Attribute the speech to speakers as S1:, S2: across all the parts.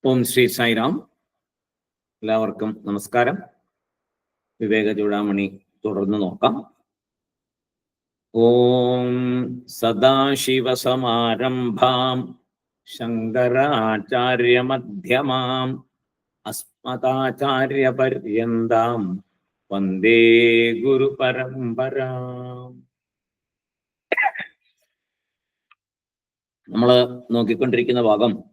S1: ഓം ശ്രീ സായിറാം. എല്ലാവർക്കും നമസ്കാരം. വിവേക ചൂടാമണി തുടർന്ന് നോക്കാം. ഓം സദാശിവസമാരംഭാം ശങ്കരാചാര്യമധ്യമാം അസ്മദാചാര്യപര്യന്താം വന്ദേ ഗുരുപരമ്പരാം. നമ്മൾ നോക്കിക്കൊണ്ടിരിക്കുന്ന ഭാഗം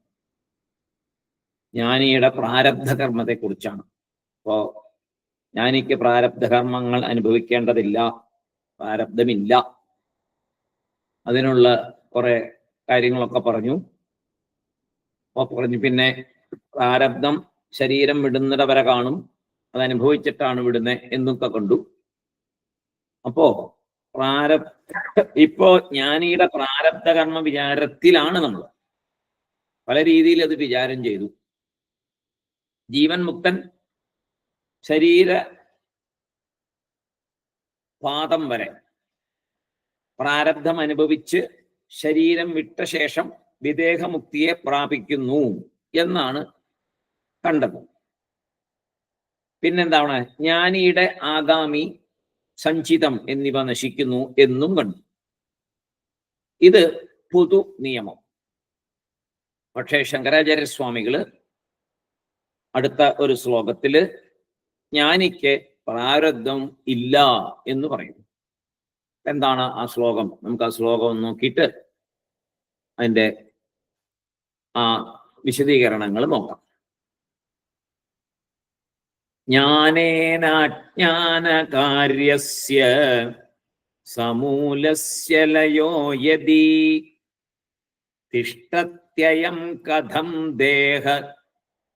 S1: ജ്ഞാനിയുടെ പ്രാരബ്ധ കർമ്മത്തെ കുറിച്ചാണ്. അപ്പോ ജ്ഞാനിക്ക് പ്രാരബ്ധ കർമ്മങ്ങൾ അനുഭവിക്കേണ്ടതില്ല, പ്രാരബ്ധമില്ല. അതിനുള്ള കുറെ കാര്യങ്ങളൊക്കെ പറഞ്ഞു. പിന്നെ പ്രാരബ്ധം ശരീരം വിടുന്നിട വരെ കാണും, അതനുഭവിച്ചിട്ടാണ് വിടുന്നത് എന്നൊക്കെ കണ്ടു. അപ്പോ ഇപ്പോ ജ്ഞാനിയുടെ പ്രാരബ്ധ കർമ്മ വിചാരത്തിലാണ് നമ്മൾ. പല രീതിയിൽ അത് വിചാരം ചെയ്തു. ജീവൻ മുക്തൻ ശരീര പാദം വരെ പ്രാരബ്ധം അനുഭവിച്ച് ശരീരം വിട്ട ശേഷം വിദേഹമുക്തിയെ പ്രാപിക്കുന്നു എന്നാണ് കണ്ടത്. പിന്നെന്താണ്? ജ്ഞാനിയുടെ ആഗാമി, സഞ്ചിതം എന്നിവ നശിക്കുന്നു എന്നും കണ്ടു. ഇത് പൊതു നിയമം. പക്ഷേ ശങ്കരാചാര്യസ്വാമികള് അടുത്ത ഒരു ശ്ലോകത്തില് ജ്ഞാനിക്ക് പ്രാരബ്ധം ഇല്ല എന്ന് പറയുന്നു. എന്താണ് ആ ശ്ലോകം? നമുക്ക് ആ ശ്ലോകം നോക്കിയിട്ട് അതിൻ്റെ ആ വിശദീകരണങ്ങൾ നോക്കാം. ജ്ഞാനേനാജ്ഞാനകാര്യസ്യ സമൂലസ്യ ലയോ യദി തിഷ്ഠത്യയം കഥം ദേഹ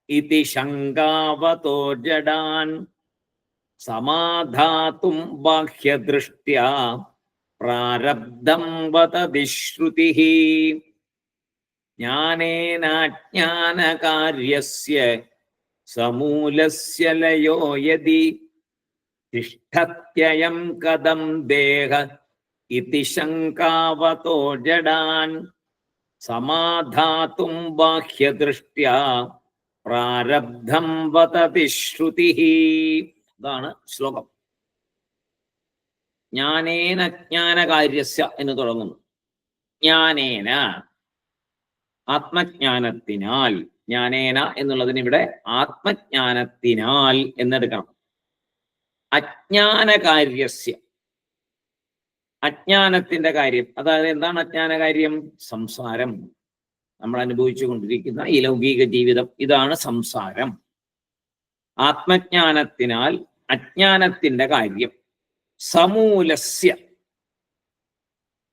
S1: ഇതി ശങ്കാവതോ ജഡാൻ സമാധാതും ബാഹ്യദൃഷ്ട്യാ പ്രാരബ്ധം വദതി ശ്രുതിഃ. ജ്ഞാനേനാജ്ഞാനകാര്യസ്യ സമൂലസ്യ ലയോ യദി തിഷ്ഠത്യയം കഥം ദേഹ ഇതി ശങ്കാവതോ ജഡാൻ സമാധാതും ബാഹ്യദൃഷ്ട്യാ പ്രാരബ്ധം വദതി ശ്രുതിഃ. ഇതാണ് ശ്ലോകം. ജ്ഞാനേന ജ്ഞാനകാര്യസ്യ എന്ന് തുടങ്ങുന്നു. ജ്ഞാനേന, ആത്മജ്ഞാനത്തിനാൽ. ജ്ഞാനേന എന്നുള്ളതിന് ഇവിടെ ആത്മജ്ഞാനത്തിനാൽ എന്നെടുക്കണം. അജ്ഞാനകാര്യസ്യ, അജ്ഞാനത്തിന്റെ കാര്യം. അതായത് എന്താണ് അജ്ഞാനകാര്യം? സംസാരം. നമ്മൾ അനുഭവിച്ചു കൊണ്ടിരിക്കുന്ന ഈ ലൗകിക ജീവിതം, ഇതാണ് സംസാരം. ആത്മജ്ഞാനത്തിനാൽ അജ്ഞാനത്തിന്റെ കാര്യം. സമൂലസ്യ,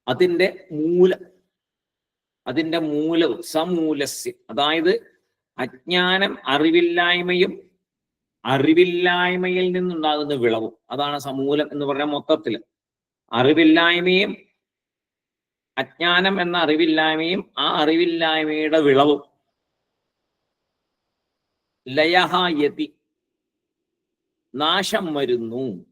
S1: അതിന്റെ മൂലം, അതിന്റെ മൂലവും. സമൂലസ്യ അതായത് അജ്ഞാനം, അറിവില്ലായ്മയും അറിവില്ലായ്മയിൽ നിന്നുണ്ടാകുന്ന വിളവും. അതാണ് സമൂലം എന്ന് പറഞ്ഞാൽ മൊത്തത്തില്. അറിവില്ലായ്മയും അജ്ഞാനം എന്ന അറിവില്ലായ്മയും ആ അറിവില്ലായ്മയുടെ വിളവും. ലയഹ യതി, നാശം വരുന്നു.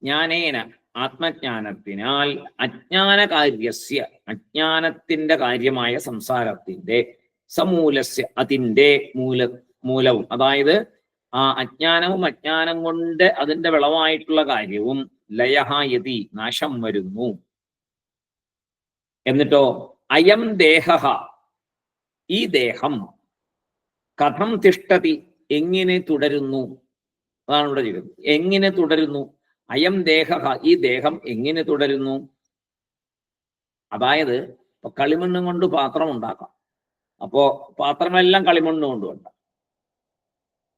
S1: ജ്ഞാനേന, ആത്മജ്ഞാനത്തിനാൽ. അജ്ഞാനകാര്യസ്യ, അജ്ഞാനത്തിന്റെ കാര്യമായ സംസാരത്തിന്റെ. സമൂലസ്യ, അതിന്റെ മൂലവും. അതായത് ആ അജ്ഞാനവും അജ്ഞാനം കൊണ്ട് അതിന്റെ വിളവായിട്ടുള്ള കാര്യവും. ലയഹ യതി, നാശം വരുന്നു. എന്നിട്ടോ അയം ദേഹ, ഈ ദേഹം. കഥം തിഷ്ഠതി, എങ്ങനെ തുടരുന്നു? അതാണ് ഇവിടെ ചെയ്യുന്നത്. എങ്ങനെ തുടരുന്നു? അയം ദേഹ, ഈ ദേഹം എങ്ങനെ തുടരുന്നു? അതായത് ഇപ്പൊ കളിമണ്ണ് കൊണ്ട് പാത്രം ഉണ്ടാക്കാം. അപ്പോ പാത്രമെല്ലാം കളിമണ്ണ് കൊണ്ടുണ്ട്.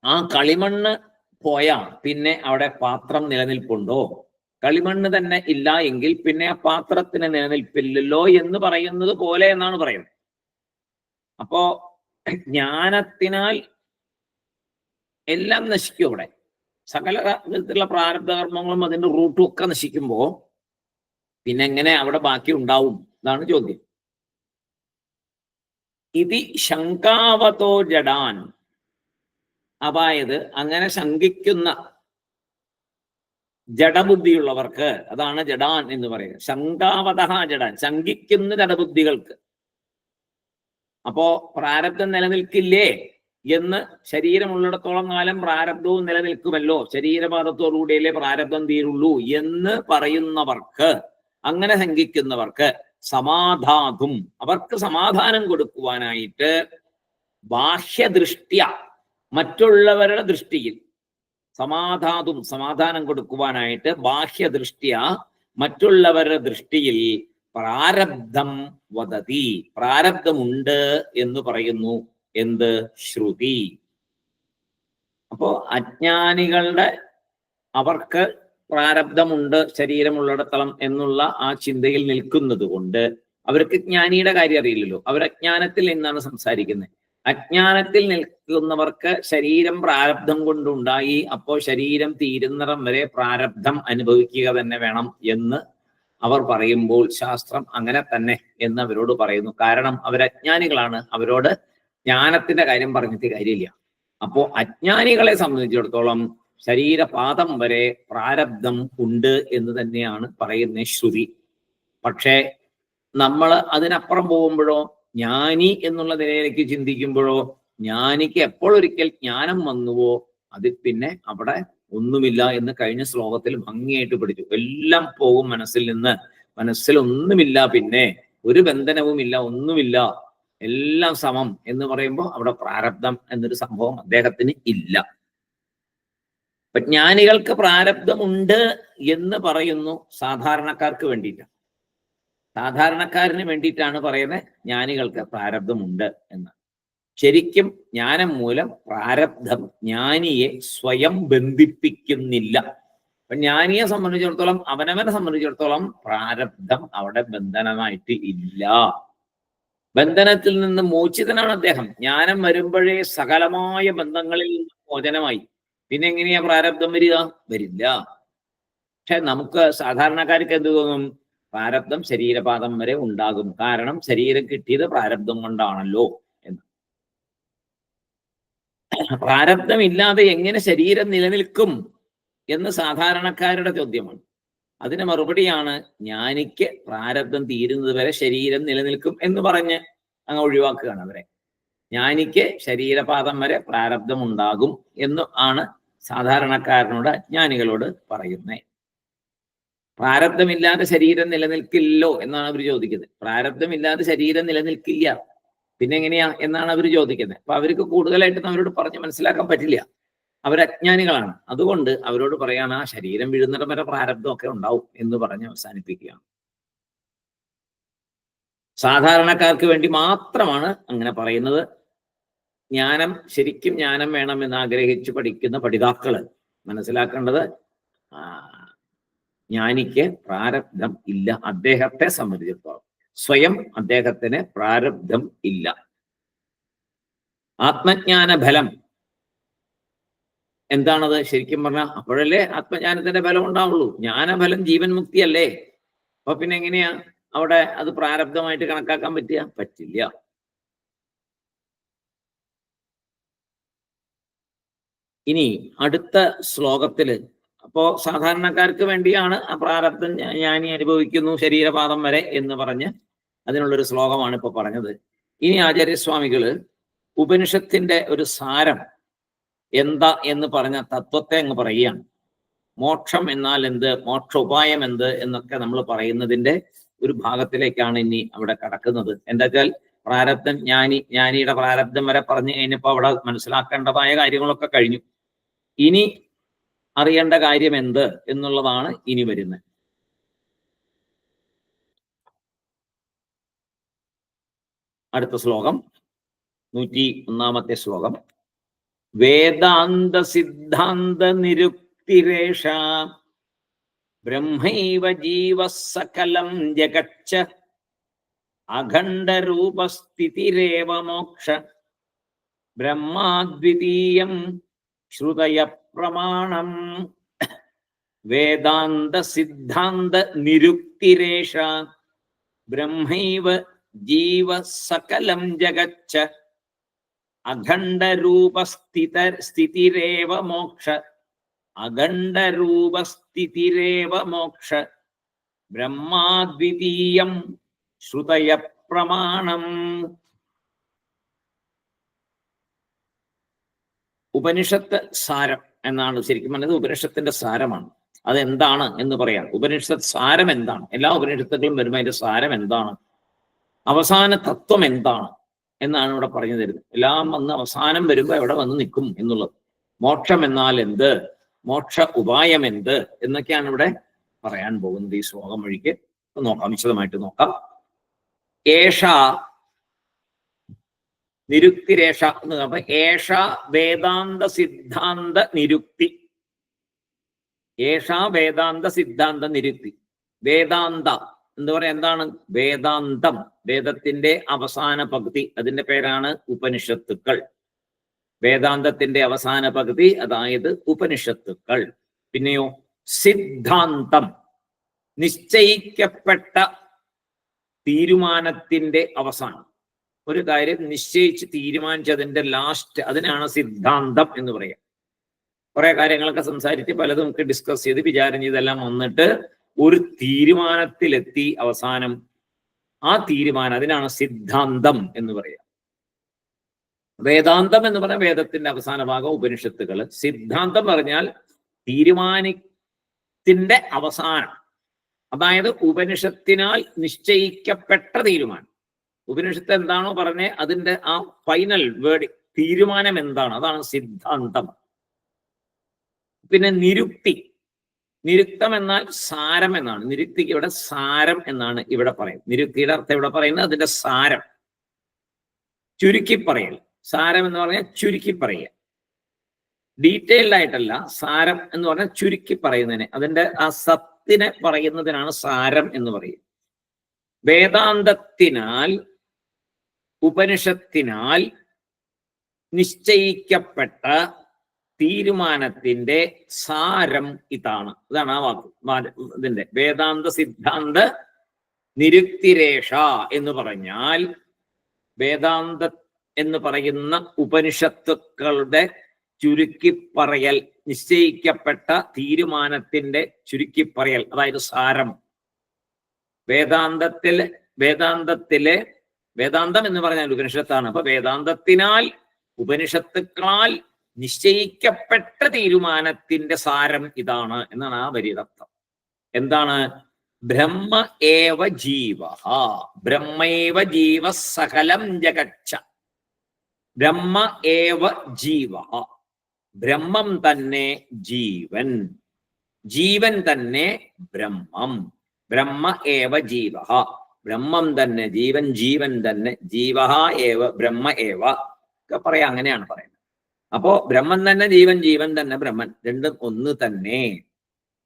S1: ആ കളിമണ്ണ് പോയാ പിന്നെ അവിടെ പാത്രം നിലനിൽപ്പുണ്ടോ? കളിമണ്ണ് തന്നെ ഇല്ല എങ്കിൽ പിന്നെ ആ പാത്രത്തിന് നിലനിൽപ്പില്ലല്ലോ എന്ന് പറയുന്നത് പോലെ എന്നാണ് പറയുന്നത്. അപ്പോ ജ്ഞാനത്തിനാൽ എല്ലാം നശിക്കും. അവിടെ സകല വിധത്തിലുള്ള പ്രാരബ്ധ കർമ്മങ്ങളും അതിന്റെ റൂട്ടും ഒക്കെ നശിക്കുമ്പോ പിന്നെ എങ്ങനെ അവിടെ ബാക്കി ഉണ്ടാവും? ഇതാണ് ചോദ്യം. ഇതി ശങ്കാവതോ ജഡാൻ, അതായത് അങ്ങനെ ശങ്കിക്കുന്ന ജഡബുദ്ധിയുള്ളവർക്ക്, അതാണ് ജഡാൻ എന്ന് പറയുന്നത്. ശങ്കാവതഃ ജഡാൻ, ശങ്കിക്കുന്ന ജഡബുദ്ധികൾക്ക്. അപ്പോ പ്രാരബ്ധം നിലനിൽക്കില്ലേ എന്ന്, ശരീരമുള്ളിടത്തോളം കാലം പ്രാരബ്ധവും നിലനിൽക്കുമല്ലോ, ശരീരപാദത്തോടുകൂടിയല്ലേ പ്രാരബ്ധം തീരുള്ളൂ എന്ന് പറയുന്നവർക്ക്, അങ്ങനെ ശങ്കിക്കുന്നവർക്ക് സമാധാതും, അവർക്ക് സമാധാനം കൊടുക്കുവാനായിട്ട് ബാഹ്യദൃഷ്ട്യ, മറ്റുള്ളവരുടെ ദൃഷ്ടിയിൽ, സമാധാതും സമാധാനം കൊടുക്കുവാനായിട്ട് ബാഹ്യദൃഷ്ട്യ, മറ്റുള്ളവരുടെ ദൃഷ്ടിയിൽ പ്രാരബ്ധം വദതി, പ്രാരബ്ധമുണ്ട് എന്ന് പറയുന്നു. എന്ത്? ശ്രുതി. അപ്പോ അജ്ഞാനികളുടെ, അവർക്ക് പ്രാരബ്ധമുണ്ട് ശരീരമുള്ളിടത്തോളം എന്നുള്ള ആ ചിന്തയിൽ നിൽക്കുന്നത് കൊണ്ട് അവർക്ക് ജ്ഞാനിയുടെ കാര്യം അറിയില്ലല്ലോ. അവർ അജ്ഞാനത്തിൽ നിന്നാണ് സംസാരിക്കുന്നത്. അജ്ഞാനത്തിൽ നിൽക്കുന്നവർക്ക് ശരീരം പ്രാരബ്ധം കൊണ്ടുണ്ടായി, അപ്പോൾ ശരീരം തീരുന്നിടം വരെ പ്രാരബ്ധം അനുഭവിക്കുക തന്നെ വേണം എന്ന് അവർ പറയുമ്പോൾ ശാസ്ത്രം അങ്ങനെ തന്നെ എന്ന് അവരോട് പറയുന്നു. കാരണം അവരജ്ഞാനികളാണ്, അവരോട് ജ്ഞാനത്തിന്റെ കാര്യം പറഞ്ഞിട്ട് കാര്യമില്ല. അപ്പോ അജ്ഞാനികളെ സംബന്ധിച്ചിടത്തോളം ശരീരപാദം വരെ പ്രാരബ്ധം ഉണ്ട് എന്ന് തന്നെയാണ് പറയുന്ന ശ്രുതി. പക്ഷേ നമ്മൾ അതിനപ്പുറം പോകുമ്പോഴോ, ജ്ഞാനി എന്നുള്ള നിലയിലേക്ക് ചിന്തിക്കുമ്പോഴോ, ജ്ഞാനിക്ക് എപ്പോഴൊരിക്കൽ ജ്ഞാനം വന്നുവോ അതിൽ പിന്നെ അവിടെ ഒന്നുമില്ല എന്ന് കഴിഞ്ഞ ശ്ലോകത്തിൽ ഭംഗിയായിട്ട് പഠിച്ചു. എല്ലാം പോകും മനസ്സിൽ നിന്ന്, മനസ്സിൽ ഒന്നുമില്ല, പിന്നെ ഒരു ബന്ധനവുമില്ല, ഒന്നുമില്ല, എല്ലാം സമം എന്ന് പറയുമ്പോൾ അവിടെ പ്രാരബ്ധം എന്നൊരു സംഭവം അദ്ദേഹത്തിന് ഇല്ല. അപ്പൊ ജ്ഞാനികൾക്ക് പ്രാരബ്ധമുണ്ട് എന്ന് പറയുന്നു സാധാരണക്കാർക്ക് വേണ്ടിയിട്ട്. സാധാരണക്കാരന് വേണ്ടിയിട്ടാണ് പറയുന്നത് ജ്ഞാനികൾക്ക് പ്രാരബ്ധമുണ്ട് എന്ന്. ശരിക്കും ജ്ഞാനം മൂലം പ്രാരബ്ധം ജ്ഞാനിയെ സ്വയം ബന്ധിപ്പിക്കുന്നില്ല. അപ്പൊ ജ്ഞാനിയെ സംബന്ധിച്ചിടത്തോളം, അവനവനെ സംബന്ധിച്ചിടത്തോളം പ്രാരബ്ധം അവിടെ ബന്ധനമായിട്ട് ഇല്ല. ബന്ധനത്തിൽ നിന്ന് മോചിതനാണ് അദ്ദേഹം. ജ്ഞാനം വരുമ്പോഴേ സകലമായ ബന്ധങ്ങളിൽ നിന്ന് മോചനമായി. പിന്നെ എങ്ങനെയാ പ്രാരബ്ധം വരിക? വരില്ല. പക്ഷെ നമുക്ക് സാധാരണക്കാർക്ക് എന്ത് തോന്നും? പ്രാരബ്ധം ശരീരപാദം വരെ ഉണ്ടാകും, കാരണം ശരീരം കിട്ടിയത് പ്രാരബ്ധം കൊണ്ടാണല്ലോ എന്ന്. പ്രാരബ്ധമില്ലാതെ എങ്ങനെ ശരീരം നിലനിൽക്കും എന്ന് സാധാരണക്കാരുടെ ചോദ്യമാണ്. അതിന് മറുപടിയാണ് ജ്ഞാനിക്ക് പ്രാരബ്ധം തീരുന്നത് വരെ ശരീരം നിലനിൽക്കും എന്ന് പറഞ്ഞ് അങ്ങ് ഒഴിവാക്കുകയാണ് അവരെ. ജ്ഞാനിക്ക് ശരീരപാദം വരെ പ്രാരബ്ധം ഉണ്ടാകും എന്ന് ആണ് സാധാരണക്കാരനോട്, അജ്ഞാനികളോട് പറയുന്നത്. പ്രാരബ്ധമില്ലാതെ ശരീരം നിലനിൽക്കില്ലോ എന്നാണ് അവർ ചോദിക്കുന്നത്. പ്രാരബ്ധമില്ലാതെ ശരീരം നിലനിൽക്കില്ല, പിന്നെ എങ്ങനെയാ എന്നാണ് അവർ ചോദിക്കുന്നത്. അപ്പൊ അവർക്ക് കൂടുതലായിട്ട് അവരോട് പറഞ്ഞ് മനസ്സിലാക്കാൻ പറ്റില്ല, അവരജ്ഞാനികളാണ്. അതുകൊണ്ട് അവരോട് പറയാണ്, ആ ശരീരം വീഴുന്നിടം വരെ പ്രാരബ്ധമൊക്കെ ഉണ്ടാവും എന്ന് പറഞ്ഞ് അവസാനിപ്പിക്കുകയാണ്. സാധാരണക്കാർക്ക് വേണ്ടി മാത്രമാണ് അങ്ങനെ പറയുന്നത്. ജ്ഞാനം, ശരിക്കും ജ്ഞാനം വേണമെന്ന് ആഗ്രഹിച്ച് പഠിക്കുന്ന പഠിതാക്കള് മനസ്സിലാക്കേണ്ടത്, ജ്ഞാനിക്ക് പ്രാരബ്ധം ഇല്ല. അദ്ദേഹത്തെ സംബന്ധിച്ചിടത്തോളം സ്വയം അദ്ദേഹത്തിന് പ്രാരബ്ധം ഇല്ല. ആത്മജ്ഞാന ഫലം എന്താണത്? ശരിക്കും പറഞ്ഞാൽ അപ്പോഴല്ലേ ആത്മജ്ഞാനത്തിന്റെ ഫലം ഉണ്ടാവുള്ളൂ. ജ്ഞാനഫലം ജീവൻ മുക്തിയല്ലേ. അപ്പൊ പിന്നെ എങ്ങനെയാ അവിടെ അത് പ്രാരബ്ധമായിട്ട് കണക്കാക്കാൻ പറ്റുക? പറ്റില്ല. ഇനി അടുത്ത ശ്ലോകത്തില്, അപ്പോ സാധാരണക്കാർക്ക് വേണ്ടിയാണ് ആ പ്രാരബ്ധം ജ്ഞാനി അനുഭവിക്കുന്നു ശരീരപാദം വരെ എന്ന് പറഞ്ഞ് അതിനുള്ളൊരു ശ്ലോകമാണ് ഇപ്പൊ പറഞ്ഞത്. ഇനി ആചാര്യസ്വാമികള് ഉപനിഷത്തിന്റെ ഒരു സാരം എന്താ എന്ന് പറഞ്ഞ തത്വത്തെ അങ്ങ് പറയുകയാണ്. മോക്ഷം എന്നാൽ എന്ത്, മോക്ഷ ഉപായം എന്ത് എന്നൊക്കെ നമ്മൾ പറയുന്നതിന്റെ ഒരു ഭാഗത്തിലേക്കാണ് ഇനി അവിടെ കടക്കുന്നത്. എന്താ വെച്ചാൽ പ്രാരബ്ധം, ജ്ഞാനിയുടെ പ്രാരബ്ധം വരെ പറഞ്ഞു കഴിഞ്ഞപ്പോ അവിടെ മനസ്സിലാക്കേണ്ടതായ കാര്യങ്ങളൊക്കെ കഴിഞ്ഞു. ഇനി അറിയേണ്ട കാര്യം എന്ത് എന്നുള്ളതാണ് ഇനി വരുന്നത്. അടുത്ത ശ്ലോകം 101-ാമത്തെ ശ്ലോകം. വേദാന്ത സിദ്ധാന്ത നിരുക്തിരേഷ ബ്രഹ്മൈവ ജീവ സകലം ജഗಚ್ಚ അഖണ്ഡരൂപസ്ഥിതിരേവ മോക്ഷ ബ്രഹ്മാദ്വിതീയം ശ്രുതയ പ്രമാണം. വേദാന്ത സിദ്ധാന്ത നിരുക്തിരേഷ ബ്രഹ്മൈവ ജീവ സകലം ജഗಚ್ಚ അഖണ്ഡരൂപസ്ഥിതിരേവ മോക്ഷ അഖണ്ഡരൂപസ്ഥിതിരേവ മോക്ഷ ബ്രഹ്മാദ്വിതീയം ശ്രുതയ പ്രമാണം. ഉപനിഷത്ത് സാരം എന്നാണ് ശരിക്കും പറഞ്ഞത്. ഉപനിഷത്തിന്റെ സാരമാണ്. അതെന്താണ് എന്ന് പറയാം. ഉപനിഷത്ത് സാരം എന്താണ്? എല്ലാ ഉപനിഷത്തുകളും വരുമ്പോൾ അതിന്റെ സാരം എന്താണ്, അവസാന തത്വം എന്താണ് എന്നാണ് ഇവിടെ പറഞ്ഞു തരുന്നത്. എല്ലാം വന്ന് അവസാനം വരുമ്പോൾ എവിടെ വന്ന് നിൽക്കും എന്നുള്ളത്. മോക്ഷം എന്നാൽ എന്ത്, മോക്ഷ ഉപായം എന്ത് എന്നൊക്കെയാണ് ഇവിടെ പറയാൻ പോകുന്നത് ഈ ശ്ലോകം വഴിക്ക്. നോക്കാം, വിശദമായിട്ട് നോക്കാം. ഏഷ നിരുക്തിരേഷ എന്ന് പറയുമ്പോൾ ഏഷ വേദാന്ത സിദ്ധാന്ത നിരുക്തി. ഏഷ വേദാന്ത സിദ്ധാന്ത നിരുക്തി. വേദാന്ത എന്ന് പറയാൻ എന്താണ്? വേദാന്തം, വേദത്തിന്റെ അവസാന പകുതി, അതിന്റെ പേരാണ് ഉപനിഷത്തുക്കൾ. വേദാന്തത്തിന്റെ അവസാന പകുതി, അതായത് ഉപനിഷത്തുക്കൾ. പിന്നെയോ സിദ്ധാന്തം, നിശ്ചയിക്കപ്പെട്ട തീരുമാനത്തിന്റെ അവസാനം. ഒരു കാര്യം നിശ്ചയിച്ച് തീരുമാനിച്ചതിന്റെ ലാസ്റ്റ്, അതിനാണ് സിദ്ധാന്തം എന്ന് പറയാം. കുറെ കാര്യങ്ങളൊക്കെ സംസാരിച്ച് പലതും നമുക്ക് ഡിസ്കസ് ചെയ്ത് വിചാരം ചെയ്തെല്ലാം വന്നിട്ട് ഒരു തീരുമാനത്തിലെത്തി അവസാനം ആ തീരുമാനം, അതിനാണ് സിദ്ധാന്തം എന്ന് പറയാം. വേദാന്തം എന്ന് പറഞ്ഞാൽ വേദത്തിന്റെ അവസാന ഭാഗം ഉപനിഷത്തുകൾ. സിദ്ധാന്തം പറഞ്ഞാൽ തീരുമാനത്തിന്റെ അവസാനം, അതായത് ഉപനിഷത്തിനാൽ നിശ്ചയിക്കപ്പെട്ട തീരുമാനം. ഉപനിഷത്ത് എന്താണോ പറഞ്ഞേ അതിന്റെ ആ ഫൈനൽ വേർഡ്, തീരുമാനം എന്താണ്, അതാണ് സിദ്ധാന്തം. പിന്നെ നിരുക്തി. നിരുക്തം എന്നാൽ സാരം എന്നാണ്. നിരുക്തിക്ക് ഇവിടെ സാരം എന്നാണ് ഇവിടെ പറയുന്നത്. നിരുക്തിയുടെ അർത്ഥം ഇവിടെ പറയുന്നത് അതിന്റെ സാരം, ചുരുക്കി പറയൽ. സാരം എന്ന് പറഞ്ഞാൽ ചുരുക്കി പറയുക, ഡീറ്റെയിൽഡ് ആയിട്ടല്ല. സാരം എന്ന് പറഞ്ഞാൽ ചുരുക്കി പറയുന്നതിന്, അതിന്റെ ആ സത്തിനെ പറയുന്നതിനാണ് സാരം എന്ന് പറയുക. വേദാന്തത്തിനാൽ ഉപനിഷത്തിനാൽ നിശ്ചയിക്കപ്പെട്ട തീരുമാനത്തിന്റെ സാരം ഇതാണ്. ഇതാണ് ആ വാക്ക്, ഇതിന്റെ വേദാന്ത സിദ്ധാന്ത നിരുക്തിരേഷ എന്ന് പറഞ്ഞാൽ വേദാന്ത എന്ന് പറയുന്ന ഉപനിഷത്തുക്കളുടെ ചുരുക്കി പറയൽ, നിശ്ചയിക്കപ്പെട്ട തീരുമാനത്തിന്റെ ചുരുക്കി പറയൽ, അതായത് സാരം. വേദാന്തത്തിലെ വേദാന്തം എന്ന് പറഞ്ഞാൽ ഉപനിഷത്താണ്. അപ്പൊ വേദാന്തത്തിനാൽ ഉപനിഷത്തുക്കളാൽ നിശ്ചയിക്കപ്പെട്ട തീരുമാനത്തിന്റെ സാരം ഇതാണ് എന്നാണ് ആ വരിയുടെ അർത്ഥം. എന്താണ്? ബ്രഹ്മ ഏവ ജീവ, ബ്രഹ്മേവ ജീവ സകലം ജഗച്ഛ. ബ്രഹ്മ ഏവ ജീവ, ബ്രഹ്മം തന്നെ ജീവൻ, ജീവൻ തന്നെ ബ്രഹ്മം. ബ്രഹ്മ ഏവ ജീവ, ബ്രഹ്മം തന്നെ ജീവൻ, ജീവൻ തന്നെ ജീവ ഏവ ബ്രഹ്മ ഏവ ഒക്കെ പറയാം. അങ്ങനെയാണ് പറയുന്നത്. അപ്പോ ബ്രഹ്മം തന്നെ ജീവൻ, ജീവൻ തന്നെ ബ്രഹ്മൻ, രണ്ടും ഒന്ന് തന്നെ.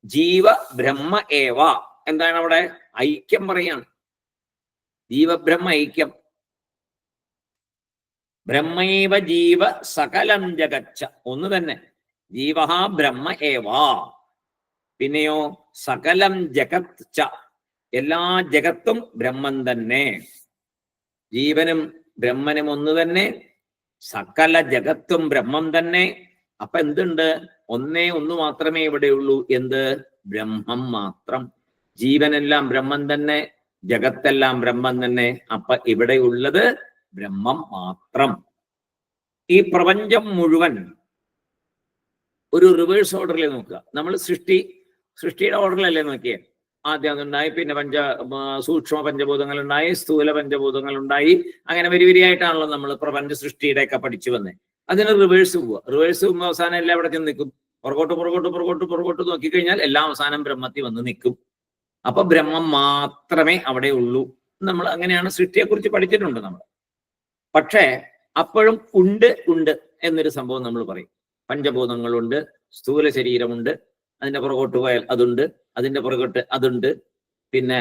S1: ജീവ ബ്രഹ്മ ഏവ എന്താണ് അവിടെ? ഐക്യം പറയാണ്. ജീവബ്രഹ്മ ഐക്യം. ബ്രഹ്മൈവ ജീവ സകലം ജഗച്ഛ, ഒന്ന് തന്നെ. ജീവ ബ്രഹ്മ ഏവ. പിന്നെയോ സകലം ജഗത് ച, എല്ലാ ജഗത്തും ബ്രഹ്മൻ തന്നെ. ജീവനും ബ്രഹ്മനും ഒന്ന് തന്നെ, സകല ജഗത്തും ബ്രഹ്മം തന്നെ. അപ്പൊ എന്തുണ്ട്? ഒന്നേ ഒന്ന് മാത്രമേ ഇവിടെയുള്ളൂ. എന്ത്? ബ്രഹ്മം മാത്രം. ജീവനെല്ലാം ബ്രഹ്മം തന്നെ, ജഗത്തെല്ലാം ബ്രഹ്മം തന്നെ. അപ്പൊ ഇവിടെ ഉള്ളത് ബ്രഹ്മം മാത്രം. ഈ പ്രപഞ്ചം മുഴുവൻ ഒരു റിവേഴ്സ് ഓർഡറിൽ നോക്കുക. നമ്മൾ സൃഷ്ടിയുടെ ഓർഡറിലല്ലേ നോക്കിയേ? ആദ്യം അതുണ്ടായി, പിന്നെ സൂക്ഷ്മ പഞ്ചഭൂതങ്ങൾ ഉണ്ടായി, സ്ഥൂല പഞ്ചഭൂതങ്ങൾ ഉണ്ടായി. അങ്ങനെ വരിവരിയായിട്ടാണല്ലോ നമ്മൾ പ്രപഞ്ച സൃഷ്ടിയുടെ ഒക്കെ പഠിച്ചു വന്നത്. അതിന് റിവേഴ്സ് പോവുക. റിവേഴ്സ് പോകുമ്പോൾ അവസാനം എല്ലാം എവിടെ ചെന്ന് നിൽക്കും? പുറകോട്ട് നോക്കിക്കഴിഞ്ഞാൽ എല്ലാം അവസാനം ബ്രഹ്മത്തിൽ വന്ന് നിൽക്കും. അപ്പൊ ബ്രഹ്മം മാത്രമേ അവിടെ ഉള്ളൂ. നമ്മൾ അങ്ങനെയാണ് സൃഷ്ടിയെക്കുറിച്ച് പഠിച്ചിട്ടുണ്ട് നമ്മൾ. പക്ഷേ അപ്പോഴും ഉണ്ട് എന്നൊരു സംഭവം നമ്മൾ പറയും. പഞ്ചഭൂതങ്ങളുണ്ട്, സ്ഥൂല ശരീരമുണ്ട്, അതിന്റെ പുറകോട്ട് പോയാൽ അതുണ്ട്, അതിന്റെ പുറകോട്ട് അതുണ്ട്, പിന്നെ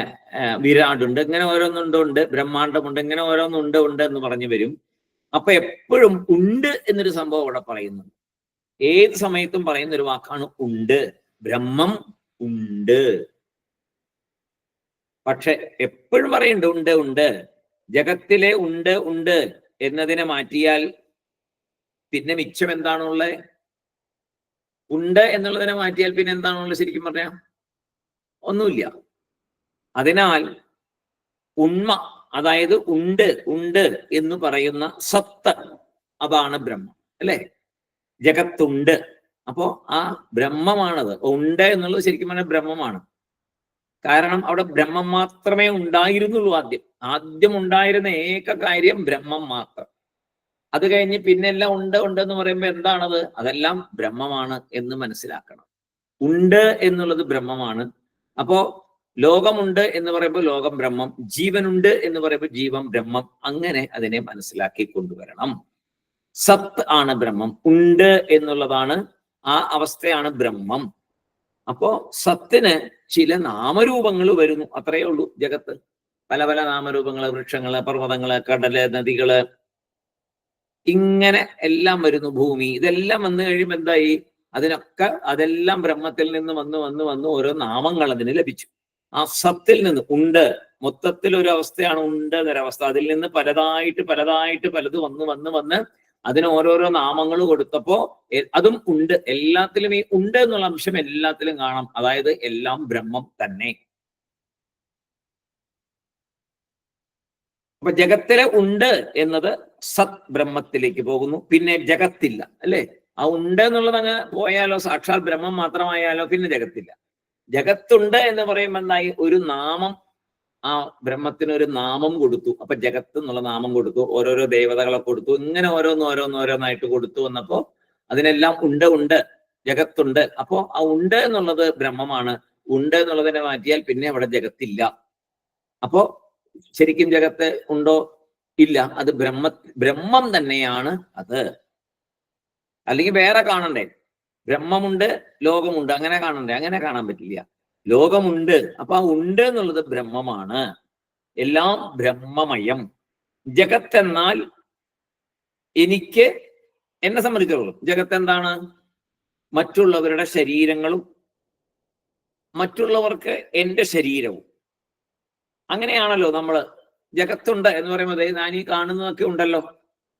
S1: വിരാടുണ്ട്, ഇങ്ങനെ ഓരോന്നുണ്ട്, ബ്രഹ്മാണ്ടമുണ്ട്, ഇങ്ങനെ ഓരോന്നുണ്ട് എന്ന് പറഞ്ഞു വരും. അപ്പൊ എപ്പോഴും ഉണ്ട് എന്നൊരു സംഭവം അവിടെ പറയുന്നുണ്ട്. ഏത് സമയത്തും പറയുന്ന ഒരു വാക്കാണ് ഉണ്ട്. ബ്രഹ്മം ഉണ്ട്. പക്ഷെ എപ്പോഴും പറയുന്നുണ്ട് ഉണ്ട്. ജഗത്തിലെ ഉണ്ട് എന്നതിനെ മാറ്റിയാൽ പിന്നെ മിച്ചം എന്താണുള്ളത്? ഉണ്ട് എന്നുള്ളതിനെ മാറ്റിയാൽ പിന്നെ എന്താണുള്ളത്? ശരിക്കും പറഞ്ഞാൽ ഒന്നുമില്ല. അതിനാൽ ഉണ്മ, അതായത് ഉണ്ട് എന്ന് പറയുന്ന സത്ത്, അതാണ് ബ്രഹ്മം, അല്ലേ? ജഗത്തുണ്ട്. അപ്പോ ആ ബ്രഹ്മമാണത്. ഉണ്ട് എന്നുള്ളത് ശരിക്കും പറഞ്ഞാൽ ബ്രഹ്മമാണ്. കാരണം അവിടെ ബ്രഹ്മം മാത്രമേ ഉണ്ടായിരുന്നുള്ളൂ. ആദ്യം ഉണ്ടായിരുന്ന ഏക കാര്യം ബ്രഹ്മം മാത്രം. അത് കഴിഞ്ഞ് പിന്നെ എല്ലാം ഉണ്ട് എന്ന് പറയുമ്പോൾ എന്താണത്? അതെല്ലാം ബ്രഹ്മമാണ് എന്ന് മനസ്സിലാക്കണം. ഉണ്ട് എന്നുള്ളത് ബ്രഹ്മമാണ്. അപ്പോ ലോകമുണ്ട് എന്ന് പറയുമ്പോൾ ലോകം ബ്രഹ്മം, ജീവനുണ്ട് എന്ന് പറയുമ്പോൾ ജീവൻ ബ്രഹ്മം. അങ്ങനെ അതിനെ മനസ്സിലാക്കി കൊണ്ടുവരണം. സത്ത് ആണ് ബ്രഹ്മം. ഉണ്ട് എന്നുള്ളതാണ്, ആ അവസ്ഥയാണ് ബ്രഹ്മം. അപ്പോ സത്തിന് ചില നാമരൂപങ്ങൾ വരുന്നു, അത്രയേ ഉള്ളൂ. ജഗത്ത് പല പല നാമരൂപങ്ങള്, വൃക്ഷങ്ങള്, പർവ്വതങ്ങള്, കടല്, നദികള്, ഇങ്ങനെ എല്ലാം വരുന്നു. ഭൂമി, ഇതെല്ലാം വന്നു കഴിയുമ്പോൾ എന്തായി? അതെല്ലാം ബ്രഹ്മത്തിൽ നിന്ന് വന്ന് ഓരോ നാമങ്ങൾ അതിന് ലഭിച്ചു. ആ സത്തിൽ നിന്ന് ഉണ്ട്, മൊത്തത്തിൽ ഒരു അവസ്ഥയാണ് ഉണ്ട് എന്നൊരവസ്ഥ. അതിൽ നിന്ന് പലതായിട്ട് പലത് വന്ന് അതിന് ഓരോരോ നാമങ്ങൾ കൊടുത്തപ്പോ അതും ഉണ്ട്. എല്ലാത്തിലും ഈ ഉണ്ട് എന്നുള്ള അംശം എല്ലാത്തിലും കാണാം. അതായത് എല്ലാം ബ്രഹ്മം തന്നെ. അപ്പൊ ജഗത്തിലെ ഉണ്ട് എന്നത് സത് ബ്രഹ്മത്തിലേക്ക് പോകുന്നു. പിന്നെ ജഗത്തില്ല, അല്ലെ? ആ ഉണ്ട് എന്നുള്ളത് അങ്ങ് പോയാലോ, സാക്ഷാൽ ബ്രഹ്മം മാത്രമായാലോ പിന്നെ ജഗത്തില്ല. ജഗത്തുണ്ട് എന്ന് പറയുമ്പോൾ എന്തായി? ഒരു നാമം, ആ ബ്രഹ്മത്തിന് ഒരു നാമം കൊടുത്തു. അപ്പൊ ജഗത്ത് എന്നുള്ള നാമം കൊടുത്തു, ഓരോരോ ദേവതകളെ കൊടുത്തു, ഇങ്ങനെ ഓരോന്നായിട്ട് കൊടുത്തു വന്നപ്പോ അതിനെല്ലാം ഉണ്ട്, ജഗത്തുണ്ട്. അപ്പോ ആ ഉണ്ട് എന്നുള്ളത് ബ്രഹ്മമാണ്. ഉണ്ട് എന്നുള്ളതിനെ മാറ്റിയാൽ പിന്നെ അവിടെ ജഗത്തില്ല. അപ്പോ ശരിക്കും ജഗത്ത് ഉണ്ടോ? ഇല്ല. അത് ബ്രഹ്മം തന്നെയാണ് അത്. അല്ലെങ്കിൽ വേറെ കാണണ്ടേ? ബ്രഹ്മമുണ്ട്, ലോകമുണ്ട്, അങ്ങനെ കാണണ്ടേ? അങ്ങനെ കാണാൻ പറ്റില്ല. ലോകമുണ്ട്, അപ്പൊ ആ ഉണ്ട് എന്നുള്ളത് ബ്രഹ്മമാണ്. എല്ലാം ബ്രഹ്മമയം. ജഗത്ത് എന്നാൽ എനിക്ക്, എന്നെ സംബന്ധിച്ചിടത്തോളം ജഗത്ത് എന്താണ്? മറ്റുള്ളവരുടെ ശരീരങ്ങളും മറ്റുള്ളവർക്ക് എൻ്റെ ശരീരവും. അങ്ങനെയാണല്ലോ നമ്മള്. ജഗത്തുണ്ട് എന്ന് പറയുമ്പോൾ ഞാൻ ഈ കാണുന്നതൊക്കെ ഉണ്ടല്ലോ,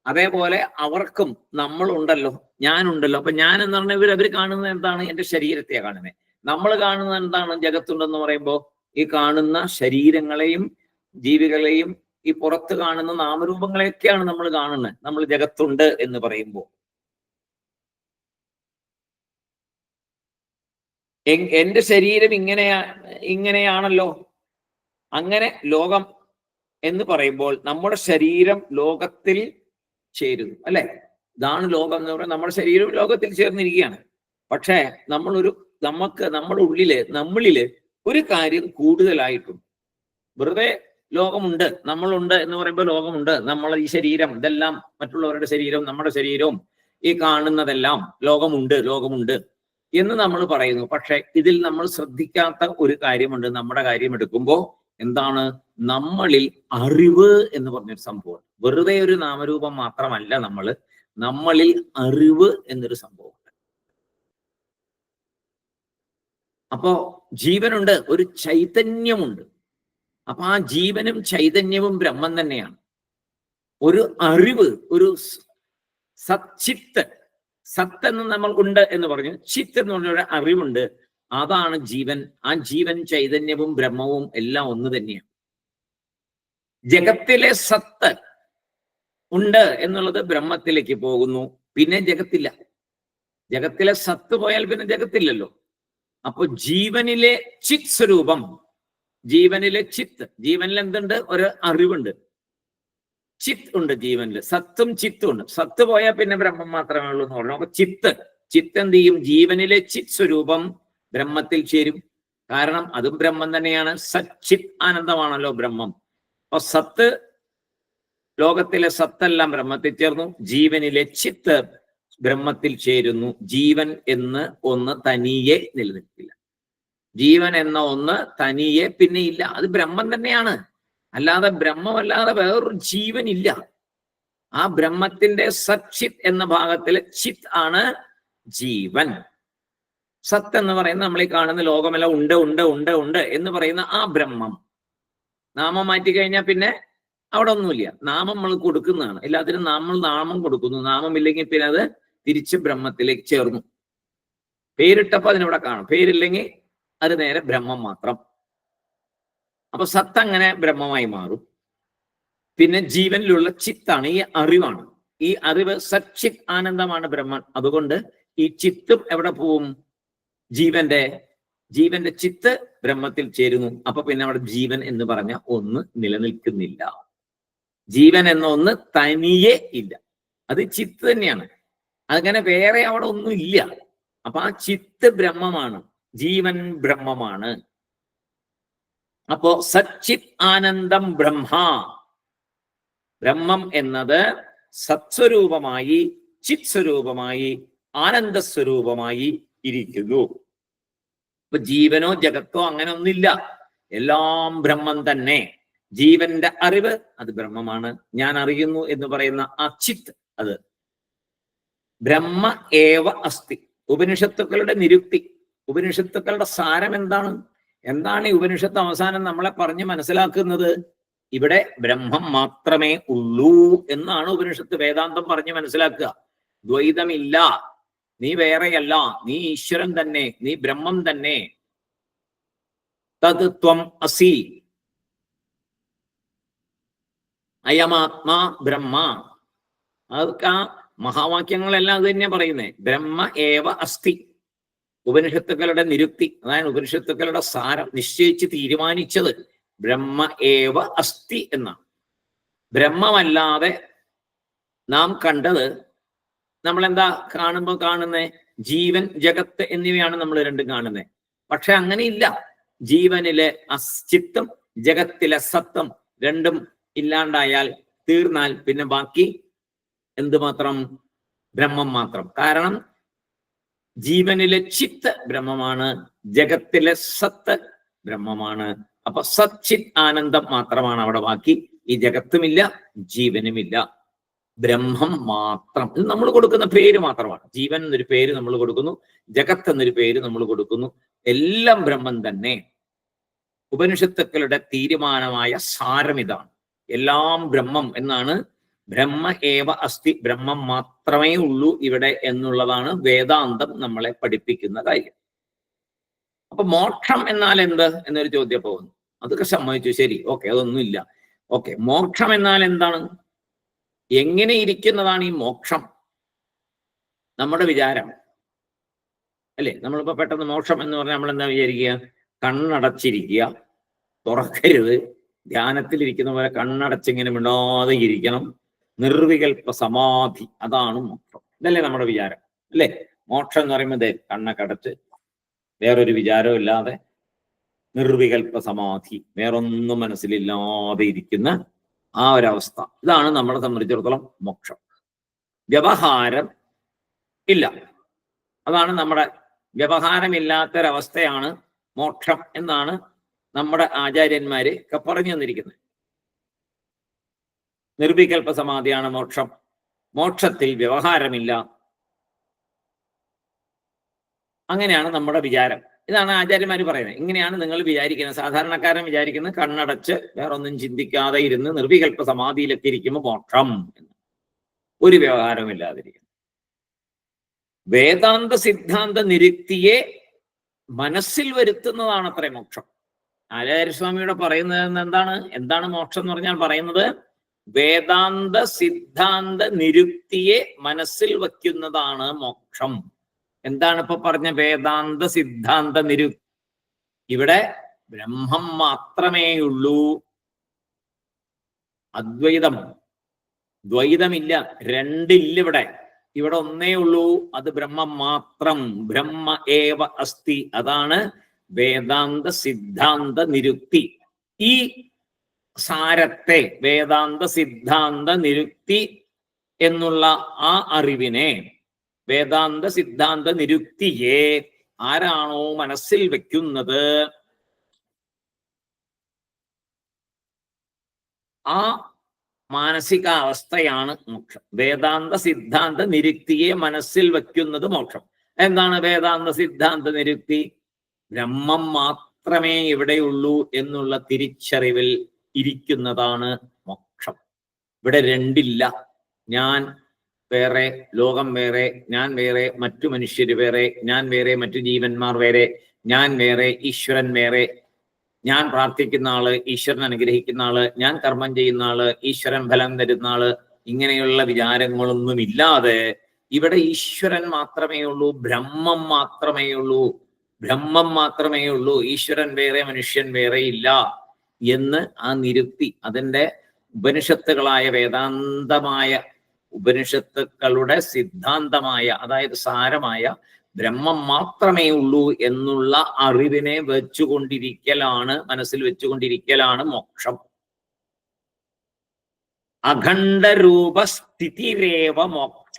S1: അതേപോലെ അവർക്കും നമ്മളുണ്ടല്ലോ, ഞാനുണ്ടല്ലോ. അപ്പൊ ഞാൻ എന്ന് പറഞ്ഞാൽ അവർ കാണുന്നത് എന്താണ്? എൻ്റെ ശരീരത്തെയാണ് കാണുന്നത്. നമ്മൾ കാണുന്നത് എന്താണ്? ജഗത്തുണ്ടെന്ന് പറയുമ്പോൾ ഈ കാണുന്ന ശരീരങ്ങളെയും ജീവികളെയും ഈ പുറത്ത് കാണുന്ന നാമരൂപങ്ങളെയൊക്കെയാണ് നമ്മൾ കാണുന്നത്, നമ്മൾ ജഗത്തുണ്ട് എന്ന് പറയുമ്പോൾ. എൻ്റെ ശരീരം ഇങ്ങനെയാണല്ലോ. അങ്ങനെ ലോകം എന്ന് പറയുമ്പോൾ നമ്മുടെ ശരീരം ലോകത്തിൽ ചേരുന്നു, അല്ലെ? ഇതാണ് ലോകം എന്ന് പറയുന്നത്. നമ്മുടെ ശരീരം ലോകത്തിൽ ചേർന്നിരിക്കുകയാണ്. പക്ഷേ നമ്മളില് ഒരു കാര്യം കൂടുതലായിട്ടുണ്ട്. വെറുതെ ലോകമുണ്ട്, നമ്മളുണ്ട് എന്ന് പറയുമ്പോൾ ലോകമുണ്ട്, നമ്മൾ ഈ ശരീരം, ഇതെല്ലാം മറ്റുള്ളവരുടെ ശരീരവും നമ്മുടെ ശരീരവും ഈ കാണുന്നതെല്ലാം ലോകമുണ്ട് എന്ന് നമ്മൾ പറയുന്നു. പക്ഷെ ഇതിൽ നമ്മൾ ശ്രദ്ധിക്കാത്ത ഒരു കാര്യമുണ്ട്. നമ്മുടെ കാര്യം എടുക്കുമ്പോൾ എന്താണ്? നമ്മളിൽ അറിവ് എന്ന് പറഞ്ഞൊരു സംഭവം. വെറുതെ ഒരു നാമരൂപം മാത്രമല്ല നമ്മളിൽ അറിവ് എന്നൊരു സംഭവം. അപ്പോ ജീവനുണ്ട്, ഒരു ചൈതന്യമുണ്ട്. അപ്പൊ ആ ജീവനും ചൈതന്യവും ബ്രഹ്മം തന്നെയാണ്. ഒരു അറിവ്, ഒരു സച്ചിത്ത്. സത്ത് എന്ന് നമ്മൾ ഉണ്ട് എന്ന് പറഞ്ഞു, ചിത്ത് എന്ന് പറഞ്ഞ അറിവുണ്ട്. അതാണ് ജീവൻ. ആ ജീവൻ ചൈതന്യവും ബ്രഹ്മവും എല്ലാം ഒന്ന് തന്നെയാണ്. ജഗത്തിലെ സത്ത് ഉണ്ട് എന്നുള്ളത് ബ്രഹ്മത്തിലേക്ക് പോകുന്നു, പിന്നെ ജഗത്തില്ല. ജഗത്തിലെ സത്ത് പോയാൽ പിന്നെ ജഗത്തില്ലല്ലോ. അപ്പൊ ജീവനിലെ ചിത് സ്വരൂപം, ജീവനിലെ ചിത്ത്, ജീവനിൽ എന്തുണ്ട്? ഒരു അറിവുണ്ട്, ചിത്ത് ഉണ്ട് ജീവനിൽ. സത്തും ചിത്തും ഉണ്ട്. സത്ത് പോയാൽ പിന്നെ ബ്രഹ്മം മാത്രമേ ഉള്ളൂ എന്ന് പറഞ്ഞു. അപ്പൊ ചിത്ത് എന്ത് ചെയ്യും? ജീവനിലെ ചിത് സ്വരൂപം ബ്രഹ്മത്തിൽ ചേരും. കാരണം അതും ബ്രഹ്മം തന്നെയാണ്. സച്ചിത് ആനന്ദമാണല്ലോ ബ്രഹ്മം. അപ്പൊ സത്ത്, ലോകത്തിലെ സത്തെല്ലാം ബ്രഹ്മത്തിൽ ചേർന്നു. ജീവനിലെ ചിത്ത് ബ്രഹ്മത്തിൽ ചേരുന്നു. ജീവൻ എന്ന് ഒന്ന് തനിയെ നിലനിൽക്കില്ല. ജീവൻ എന്ന ഒന്ന് തനിയെ പിന്നെ ഇല്ല. അത് ബ്രഹ്മം തന്നെയാണ്. അല്ലാതെ ബ്രഹ്മമല്ലാതെ വേറൊരു ജീവൻ ഇല്ല. ആ ബ്രഹ്മത്തിന്റെ സച്ചിത് എന്ന ഭാഗത്തിലെ ചിത് ആണ് ജീവൻ. സത്ത് എന്ന് പറയുന്നത് നമ്മൾ ഈ കാണുന്ന ലോകമെല്ലാം ഉണ്ട് എന്ന് പറയുന്ന ആ ബ്രഹ്മം. നാമം മാറ്റി കഴിഞ്ഞാൽ പിന്നെ അവിടെ ഒന്നുമില്ല. നാമം നമ്മൾ കൊടുക്കുന്നതാണ്. എല്ലാത്തിനും നമ്മൾ നാമം കൊടുക്കുന്നു. നാമം ഇല്ലെങ്കിൽ പിന്നെ അത് തിരിച്ച് ബ്രഹ്മത്തിലേക്ക് ചേർന്നു. പേരിട്ടപ്പോ അതിനിവിടെ കാണും, പേരില്ലെങ്കിൽ അത് നേരെ ബ്രഹ്മം മാത്രം. അപ്പൊ സത്ത് അങ്ങനെ ബ്രഹ്മമായി മാറും. പിന്നെ ജീവനിലുള്ള ചിത്താണ്, ഈ അറിവാണ്. ഈ അറിവ് സച്ചിത് ആനന്ദമാണ് ബ്രഹ്മൻ. അതുകൊണ്ട് ഈ ചിത്തും എവിടെ പോവും? ജീവന്റെ ചിത്ത് ബ്രഹ്മത്തിൽ ചേരുന്നു. അപ്പൊ പിന്നെ അവിടെ ജീവൻ എന്ന് പറഞ്ഞ ഒന്ന് നിലനിൽക്കുന്നില്ല. ജീവൻ എന്ന ഒന്ന് തനിയെ ഇല്ല, അത് ചിത്ത് തന്നെയാണ്. അങ്ങനെ വേറെ അവിടെ ഒന്നും ഇല്ല. അപ്പൊ ആ ചിത്ത് ബ്രഹ്മമാണ്, ജീവൻ ബ്രഹ്മമാണ്. അപ്പോ സച്ചിത് ആനന്ദം ബ്രഹ്മ, ബ്രഹ്മം എന്നത് സത്സ്വരൂപമായി, ചിത് സ്വരൂപമായി, ആനന്ദസ്വരൂപമായി ഇരിക്കുന്നു. ഇപ്പൊ ജീവനോ ജഗത്തോ അങ്ങനെ ഒന്നില്ല, എല്ലാം ബ്രഹ്മം തന്നെ. ജീവന്റെ അറിവ് അത് ബ്രഹ്മമാണ്. ഞാൻ അറിയുന്നു എന്ന് പറയുന്ന ആ ചിത്ത് അത് ബ്രഹ്മ ഏവ അസ്തി. ഉപനിഷത്തുക്കളുടെ നിരുക്തി, ഉപനിഷത്തുക്കളുടെ സാരം എന്താണ്? എന്താണ് ഈ ഉപനിഷത്ത് അവസാനം നമ്മളെ പറഞ്ഞ് മനസ്സിലാക്കുന്നത്? ഇവിടെ ബ്രഹ്മം മാത്രമേ ഉള്ളൂ എന്നാണ് ഉപനിഷത്ത് വേദാന്തം പറഞ്ഞ് മനസ്സിലാക്കുക. ദ്വൈതമില്ല, നീ വേറെയല്ല, നീ ഈശ്വരൻ തന്നെ, നീ ബ്രഹ്മം തന്നെ. തത് ത്വം അസി, അയമാത്മാ ബ്രഹ്മ. അതൊക്കെ ആ മഹാവാക്യങ്ങളെല്ലാം അത് തന്നെ പറയുന്നേ. ബ്രഹ്മ ഏവ അസ്തി, ഉപനിഷത്തുക്കളുടെ നിരുക്തി, അതായത് ഉപനിഷത്തുക്കളുടെ സാരം നിശ്ചയിച്ച് തീരുമാനിച്ചത് ബ്രഹ്മ ഏവ അസ്തി എന്നാണ്. ബ്രഹ്മമല്ലാതെ നാം കണ്ടത്, നമ്മളെന്താ കാണുമ്പോൾ കാണുന്നേ? ജീവൻ, ജഗത്ത് എന്നിവയാണ് നമ്മൾ രണ്ടും കാണുന്നത്. പക്ഷെ അങ്ങനെയില്ല. ജീവനിലെ അസ്തിത്വം, ജഗത്തിലെ സത്വം രണ്ടും ഇല്ലാണ്ടായാൽ, തീർന്നാൽ പിന്നെ ബാക്കി എന്തുമാത്രം? ബ്രഹ്മം മാത്രം. കാരണം ജീവനിലെ ചിത്ത് ബ്രഹ്മമാണ്, ജഗത്തിലെ സത്ത് ബ്രഹ്മമാണ്. അപ്പൊ സച്ചിത് ആനന്ദം മാത്രമാണ് അവിടെ ബാക്കി. ഈ ജഗത്തുമില്ല, ജീവനുമില്ല, ബ്രഹ്മം മാത്രം. ഇത് നമ്മൾ കൊടുക്കുന്ന പേര് മാത്രമാണ്. ജീവൻ എന്നൊരു പേര് നമ്മൾ കൊടുക്കുന്നു, ജഗത്ത് എന്നൊരു പേര് നമ്മൾ കൊടുക്കുന്നു. എല്ലാം ബ്രഹ്മം തന്നെ. ഉപനിഷത്തുക്കളുടെ തീരുമാനമായ സാരം ഇതാണ്, എല്ലാം ബ്രഹ്മം എന്നാണ്. ബ്രഹ്മ ഏവ അസ്തി, ബ്രഹ്മം മാത്രമേ ഉള്ളൂ ഇവിടെ എന്നുള്ളതാണ് വേദാന്തം നമ്മളെ പഠിപ്പിക്കുന്ന കാര്യം. അപ്പൊ മോക്ഷം എന്നാൽ എന്ത് എന്നൊരു ചോദ്യം പോകുന്നു. അതൊക്കെ സമ്മതിച്ചു, ശരി, ഓക്കെ, അതൊന്നുമില്ല. ഓക്കെ, മോക്ഷം എന്നാൽ എന്താണ്? എങ്ങനെ ഇരിക്കുന്നതാണ് ഈ മോക്ഷം? നമ്മുടെ വിചാരം അല്ലേ? നമ്മളിപ്പോ പെട്ടെന്ന് മോക്ഷം എന്ന് പറഞ്ഞാൽ നമ്മൾ എന്താ വിചാരിക്കുക? കണ്ണടച്ചിരിക്കുക, തുറക്കരുത്, ധ്യാനത്തിലിരിക്കുന്ന പോലെ കണ്ണടച്ചിങ്ങനെ മിണ്ടാതെ ഇരിക്കണം, നിർവികൽപ്പ സമാധി, അതാണ് മോക്ഷം. ഇതല്ലേ നമ്മുടെ വിചാരം അല്ലേ? മോക്ഷം എന്ന് പറയുമ്പോൾ കണ്ണൊക്കെ അടച്ച് വേറൊരു വിചാരവും ഇല്ലാതെ നിർവികൽപ്പ സമാധി, വേറൊന്നും മനസ്സിലില്ലാതെ ഇരിക്കുന്ന ആ ഒരവസ്ഥ, ഇതാണ് നമ്മളെ സംബന്ധിച്ചിടത്തോളം മോക്ഷം. വ്യവഹാരം ഇല്ല, അതാണ് നമ്മുടെ വ്യവഹാരമില്ലാത്തൊരവസ്ഥയാണ് മോക്ഷം എന്നാണ് നമ്മുടെ ആചാര്യന്മാര് ഒക്കെ പറഞ്ഞു തന്നിരിക്കുന്നത്. നിർവികൽപ്പ സമാധിയാണ് മോക്ഷം. മോക്ഷത്തിൽ വ്യവഹാരമില്ല, അങ്ങനെയാണ് നമ്മുടെ വിചാരം. ഇതാണ് ആചാര്യന്മാര് പറയുന്നത്. ഇങ്ങനെയാണ് നിങ്ങൾ വിചാരിക്കുന്നത്, സാധാരണക്കാരൻ വിചാരിക്കുന്നത് കണ്ണടച്ച് വേറൊന്നും ചിന്തിക്കാതെ ഇരുന്ന് നിർവികൽപ്പ സമാധിയിലൊക്കെ ഇരിക്കുമ്പോൾ മോക്ഷം എന്ന്, ഒരു വ്യവഹാരമില്ലാതിരിക്കും. വേദാന്ത സിദ്ധാന്ത നിരുക്തിയെ മനസ്സിൽ വരുത്തുന്നതാണ് അത്ര മോക്ഷം. ആചാര്യസ്വാമിയുടെ പറയുന്നത് എന്താണ് മോക്ഷം എന്ന് പറഞ്ഞാൽ പറയുന്നത് വേദാന്ത സിദ്ധാന്ത നിരുക്തിയെ മനസ്സിൽ വയ്ക്കുന്നതാണ് മോക്ഷം. എന്താണ് ഇപ്പൊ പറഞ്ഞ വേദാന്ത സിദ്ധാന്ത നിരുക്തി? ഇവിടെ ബ്രഹ്മം മാത്രമേ ഉള്ളൂ, അദ്വൈതം, ദ്വൈതമില്ല, രണ്ടില്ല. ഇവിടെ ഒന്നേ ഉള്ളൂ, അത് ബ്രഹ്മം മാത്രം. ബ്രഹ്മ ഏവ അസ്തി, അതാണ് വേദാന്ത സിദ്ധാന്ത നിരുക്തി. ഈ സാരത്തെ, വേദാന്ത സിദ്ധാന്ത നിരുക്തി എന്നുള്ള ആ അറിവിനെ, വേദാന്ത സിദ്ധാന്ത നിരുക്തിയെ ആരാണോ മനസ്സിൽ വെക്കുന്നത്, ആ മാനസികാവസ്ഥയാണ് മോക്ഷം. വേദാന്ത സിദ്ധാന്ത നിരുക്തിയെ മനസ്സിൽ വയ്ക്കുന്നത് മോക്ഷം. എന്താണ് വേദാന്ത സിദ്ധാന്ത നിരുക്തി? ബ്രഹ്മം മാത്രമേ ഇവിടെയുള്ളൂ എന്നുള്ള തിരിച്ചറിവിൽ ഇരിക്കുന്നതാണ് മോക്ഷം. ഇവിടെ രണ്ടില്ല. ഞാൻ വേറെ, ലോകം വേറെ, ഞാൻ വേറെ, മറ്റു മനുഷ്യര് വേറെ, ഞാൻ വേറെ, മറ്റു ജീവന്മാർ വേറെ, ഞാൻ വേറെ, ഈശ്വരൻ വേറെ. ഞാൻ പ്രാർത്ഥിക്കുന്ന ആള്, ഈശ്വരൻ അനുഗ്രഹിക്കുന്ന ആള്, ഞാൻ കർമ്മം ചെയ്യുന്ന ആള്, ഈശ്വരൻ ഫലം തരുന്ന ആള്, ഇങ്ങനെയുള്ള വിചാരങ്ങളൊന്നും ഇല്ലാതെ ഇവിടെ ഈശ്വരൻ മാത്രമേ ഉള്ളൂ, ബ്രഹ്മം മാത്രമേ ഉള്ളൂ, ബ്രഹ്മം മാത്രമേ ഉള്ളൂ, ഈശ്വരൻ വേറെ മനുഷ്യൻ വേറെ ഇല്ല എന്ന് ആ നിരുക്തി, അതിൻ്റെ ഉപനിഷത്തുകളായ വേദാന്തമായ ഉപനിഷത്തുക്കളുടെ സിദ്ധാന്തമായ, അതായത് സാരമായ ബ്രഹ്മം മാത്രമേ ഉള്ളൂ എന്നുള്ള അറിവിനെ വെച്ചുകൊണ്ടിരിക്കലാണ്, മനസ്സിൽ വെച്ചുകൊണ്ടിരിക്കലാണ് മോക്ഷം. അഖണ്ഡരൂപസ്ഥിതിരേവ മോക്ഷ.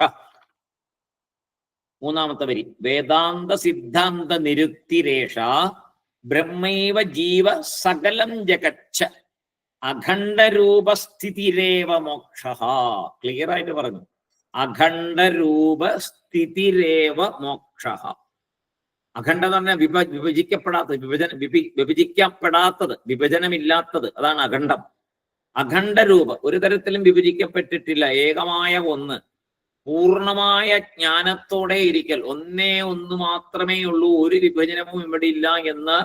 S1: മൂന്നാമത്തെ വരി, വേദാന്ത സിദ്ധാന്ത നിരുക്തിരേഷ ബ്രഹ്മൈവ ജീവ സകലം ജഗച്ഛ അഖണ്ഡരൂപസ്ഥിതിരേവ മോക്ഷ. ക്ലിയർ ആയിട്ട് പറഞ്ഞു, അഖണ്ഡരൂപസ്ഥിതിരേവ മോക്ഷ. അഖണ്ഡം എന്ന് പറഞ്ഞാൽ വിഭജിക്കപ്പെടാത്തത്, വിഭജിക്കപ്പെടാത്തത്, വിഭജനമില്ലാത്തത്, അതാണ് അഖണ്ഡം. അഖണ്ഡരൂപ, ഒരു തരത്തിലും വിഭജിക്കപ്പെട്ടിട്ടില്ല, ഏകമായ ഒന്ന്, പൂർണ്ണമായ ജ്ഞാനത്തോടെ ഇരിക്കൽ, ഒന്നേ ഒന്ന് മാത്രമേ ഉള്ളൂ, ഒരു വിഭജനവും ഇവിടെ ഇല്ല എന്ന്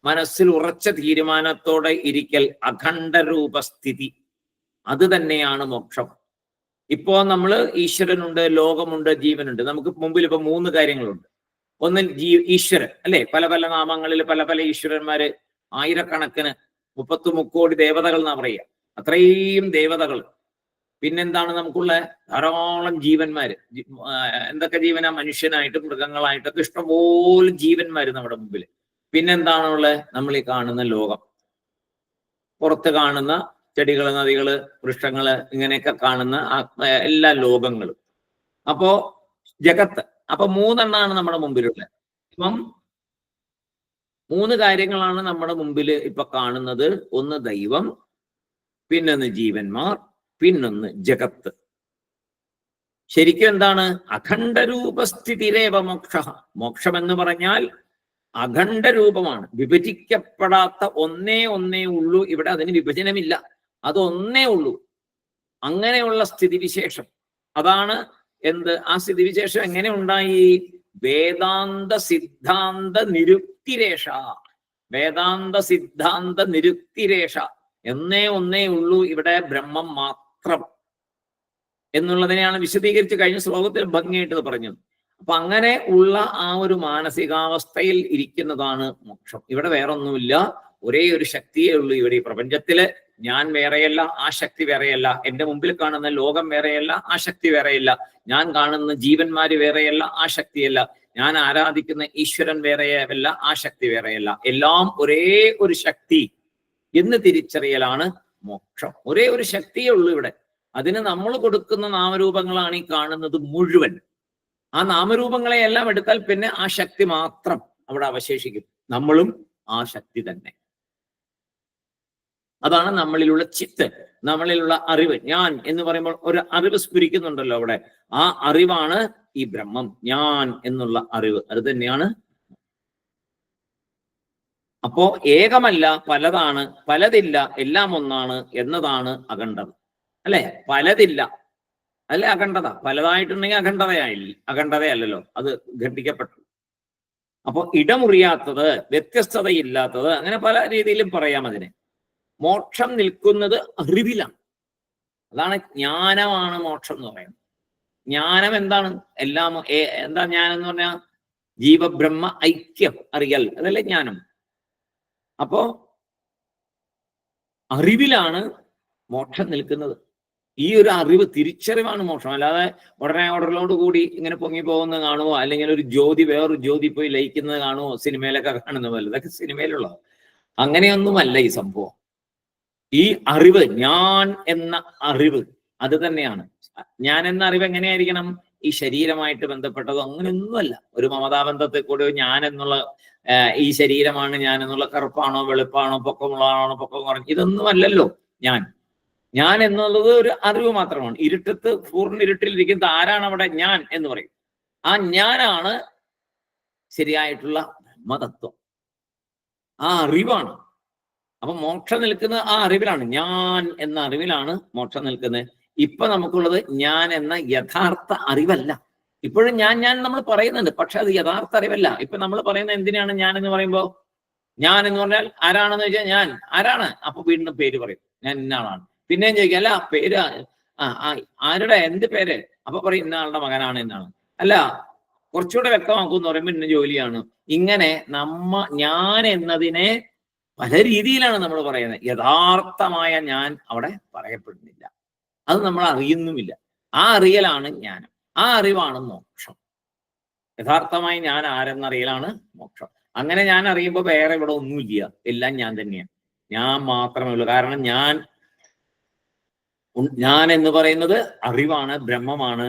S1: മനസ്സിൽ ഉറച്ച തീരുമാനത്തോടെ ഇരിക്കൽ, അഖണ്ഡരൂപസ്ഥിതി, അത് തന്നെയാണ് മോക്ഷം. ഇപ്പോ നമ്മൾ ഈശ്വരനുണ്ട്, ലോകമുണ്ട്, ജീവനുണ്ട്. നമുക്ക് മുമ്പിൽ ഇപ്പൊ മൂന്ന് കാര്യങ്ങളുണ്ട്. ഒന്ന് ഈശ്വരൻ അല്ലെ, പല പല നാമങ്ങളിൽ പല പല ഈശ്വരന്മാര്, ആയിരക്കണക്കിന് 33 കോടി ദേവതകൾ എന്നാ പറയുക, അത്രയും ദേവതകൾ. പിന്നെന്താണ് നമുക്കുള്ള ധാരാളം ജീവന്മാര്, എന്തൊക്കെ ജീവനാ, മനുഷ്യനായിട്ടും മൃഗങ്ങളായിട്ടൊക്കെ ഇഷ്ടംപോലെ ജീവന്മാര് നമ്മുടെ മുമ്പിൽ. പിന്നെന്താണുള്ളത്, നമ്മൾ ഈ കാണുന്ന ലോകം, പുറത്ത് കാണുന്ന ചെടികള്, നദികള്, വൃക്ഷങ്ങള്, ഇങ്ങനെയൊക്കെ കാണുന്ന എല്ലാ ലോകങ്ങളും. അപ്പോ ജഗത്ത്, അപ്പൊ മൂന്നെണ്ണാണ് നമ്മുടെ മുമ്പിലുള്ളത്. ഇപ്പം മൂന്ന് കാര്യങ്ങളാണ് നമ്മുടെ മുമ്പിൽ ഇപ്പൊ കാണുന്നത്. ഒന്ന് ദൈവം, പിന്നൊന്ന് ജീവന്മാർ, പിന്നൊന്ന് ജഗത്ത്. ശരിക്കും എന്താണ്? അഖണ്ഡരൂപസ്ഥിതിരേവ മോക്ഷ. മോക്ഷം എന്ന് പറഞ്ഞാൽ അഖണ്ഡരൂപമാണ്, വിഭജിക്കപ്പെടാത്ത ഒന്നേ ഒന്നേ ഉള്ളൂ. ഇവിടെ അതിന് വിഭജനമില്ല, അതൊന്നേ ഉള്ളൂ. അങ്ങനെയുള്ള സ്ഥിതിവിശേഷം, അതാണ് എന്ത്? ആ സ്ഥിതിവിശേഷം എങ്ങനെ ഉണ്ടായി? വേദാന്ത സിദ്ധാന്ത നിരുക്തിരേഷ. വേദാന്ത സിദ്ധാന്ത നിരുക്തിരേഷ, എന്നേ ഒന്നേ ഉള്ളൂ, ഇവിടെ ബ്രഹ്മം മാത്രം എന്നുള്ളതിനെയാണ് വിശദീകരിച്ച് കഴിഞ്ഞ ശ്ലോകത്തിൽ ഭംഗിയായിട്ട് പറഞ്ഞു. അപ്പൊ അങ്ങനെ ഉള്ള ആ ഒരു മാനസികാവസ്ഥയിൽ ഇരിക്കുന്നതാണ് മോക്ഷം. ഇവിടെ വേറൊന്നുമില്ല, ഒരേ ഒരു ശക്തിയേ ഉള്ളൂ ഇവിടെ ഈ പ്രപഞ്ചത്തില്. ഞാൻ വേറെയല്ല, ആ ശക്തി വേറെയല്ല. എന്റെ മുമ്പിൽ കാണുന്ന ലോകം വേറെയല്ല, ആ ശക്തി വേറെയല്ല. ഞാൻ കാണുന്ന ജീവന്മാര് വേറെയല്ല, ആ ശക്തിയല്ല. ഞാൻ ആരാധിക്കുന്ന ഈശ്വരൻ വേറെയല്ല, ആ ശക്തി വേറെയല്ല. എല്ലാം ഒരേ ഒരു ശക്തി എന്ന് തിരിച്ചറിയലാണ് മോക്ഷം. ഒരേ ഒരു ശക്തിയേ ഉള്ളൂ ഇവിടെ. അതിന് നമ്മൾ കൊടുക്കുന്ന നാമരൂപങ്ങളാണ് ഈ കാണുന്നത് മുഴുവൻ. ആ നാമരൂപങ്ങളെയെല്ലാം എടുത്താൽ പിന്നെ ആ ശക്തി മാത്രം അവിടെ അവശേഷിക്കും. നമ്മളും ആ ശക്തി തന്നെ. അതാണ് നമ്മളിലുള്ള ചിത്ത്, നമ്മളിലുള്ള അറിവ്. ഞാൻ എന്ന് പറയുമ്പോൾ ഒരു അറിവ് സ്ഫുരിക്കുന്നുണ്ടല്ലോ അവിടെ. ആ അറിവാണ് ഈ ബ്രഹ്മം, ഞാൻ എന്നുള്ള അറിവ്. അത് തന്നെയാണ്. അപ്പോ ഏകമല്ല, പലതാണ്, പലതില്ല, എല്ലാം ഒന്നാണ് എന്നതാണ് അഖണ്ഡത. അല്ലെ? പലതില്ല അല്ലെ അഖണ്ഡത. പലതായിട്ടുണ്ടെങ്കിൽ അഖണ്ഡതയല്ലല്ലോ, അത് ഖണ്ഡിക്കപ്പെട്ടു. അപ്പൊ ഇടമുറിയാത്തത്, വ്യത്യസ്തതയില്ലാത്തത്, അങ്ങനെ പല രീതിയിലും പറയാം അതിനെ. മോക്ഷം നിൽക്കുന്നത് അറിവിലാണ്. അതാണ് ജ്ഞാനമാണ് മോക്ഷം എന്ന് പറയുന്നത്. ജ്ഞാനം എന്താണ്? എല്ലാം എന്താ ജ്ഞാനം എന്ന് പറഞ്ഞാൽ? ജീവബ്രഹ്മ ഐക്യം അറിയൽ, അതല്ലേ ജ്ഞാനം. അപ്പോ അറിവിലാണ് മോക്ഷം നിൽക്കുന്നത്. ഈ ഒരു അറിവ്, തിരിച്ചറിവാണ് മോക്ഷം. അല്ലാതെ ഉടലോട് കൂടി ഇങ്ങനെ പൊങ്ങി പോകുന്നത് കാണുമോ, അല്ലെങ്കിൽ ഒരു ജ്യോതി വേറൊരു ജ്യോതി പോയി ലയിക്കുന്നത് കാണുമോ, സിനിമയിലൊക്കെ കാണുന്ന പോലെ. ഇതൊക്കെ സിനിമയിലുള്ളത്. അങ്ങനെയൊന്നുമല്ല ഈ സംഭവം. ഈ അറിവ്, ഞാൻ എന്ന അറിവ്, അത് തന്നെയാണ്. ഞാൻ എന്ന അറിവ് എങ്ങനെയായിരിക്കണം? ഈ ശരീരമായിട്ട് ബന്ധപ്പെട്ടതോ അങ്ങനെയൊന്നുമല്ല. ഒരു മമതാബന്ധത്തിൽ കൂടെ ഞാൻ എന്നുള്ള ഈ ശരീരമാണ് ഞാൻ എന്നുള്ള, കറുപ്പാണോ വെളുപ്പാണോ പൊക്കമുള്ളതാണോ പൊക്കം കുറഞ്ഞ, ഇതൊന്നുമല്ലല്ലോ ഞാൻ. ഞാൻ എന്നുള്ളത് ഒരു അറിവ് മാത്രമാണ്. ഇരുട്ടത്ത്, പൂർണ്ണ ഇരുട്ടിലിരിക്കുന്നത് ആരാണ് അവിടെ? ഞാൻ എന്ന് പറയും. ആ ഞാനാണ് ശരിയായിട്ടുള്ള ബ്രഹ്മതത്വം, ആ അറിവാണ്. അപ്പൊ മോക്ഷം നിൽക്കുന്നത് ആ അറിവിലാണ്. ഞാൻ എന്ന അറിവിലാണ് മോക്ഷം നിൽക്കുന്നത്. ഇപ്പൊ നമുക്കുള്ളത് ഞാൻ എന്ന യഥാർത്ഥ അറിവല്ല. ഇപ്പോഴും ഞാൻ നമ്മൾ പറയുന്നുണ്ട്, പക്ഷെ അത് യഥാർത്ഥ അറിവല്ല. ഇപ്പൊ നമ്മൾ പറയുന്നത് എന്തിനാണ് ഞാൻ എന്ന് പറയുമ്പോ? ഞാൻ എന്ന് പറഞ്ഞാൽ ആരാണെന്ന് ചോദിച്ചാൽ ഞാൻ ആരാണ്? അപ്പൊ വീണ്ടും പേര് പറയും, ഞാൻ ഇന്ന ആളാണ്. പിന്നെയും ചോദിക്കാം, അല്ല പേര് ആരുടെ എന്ത് പേര്? അപ്പൊ പറയും ഇന്ന ആളുടെ മകനാണ് എന്നാണ്. അല്ല, കുറച്ചുകൂടെ വ്യക്തമാക്കും എന്ന് പറയുമ്പോൾ ഇന്ന ജോലിയാണ്. ഇങ്ങനെ ഞാൻ എന്നതിനെ പല രീതിയിലാണ് നമ്മൾ പറയുന്നത്. യഥാർത്ഥമായ ഞാൻ അവിടെ പറയപ്പെടുന്നില്ല. അത് നമ്മൾ അറിയുന്നുമില്ല. ആ അറിയലാണ് ജ്ഞാനം. ആ അറിവാണ് മോക്ഷം. യഥാർത്ഥമായി ഞാൻ ആരെന്നറിയലാണ് മോക്ഷം. അങ്ങനെ ഞാൻ അറിയുമ്പോൾ വേറെ ഇവിടെ ഒന്നുമില്ല, എല്ലാം ഞാൻ തന്നെയാണ്. ഞാൻ മാത്രമേ ഉള്ളൂ. കാരണം ഞാൻ എന്ന് പറയുന്നത് അറിവാണ്, ബ്രഹ്മമാണ്.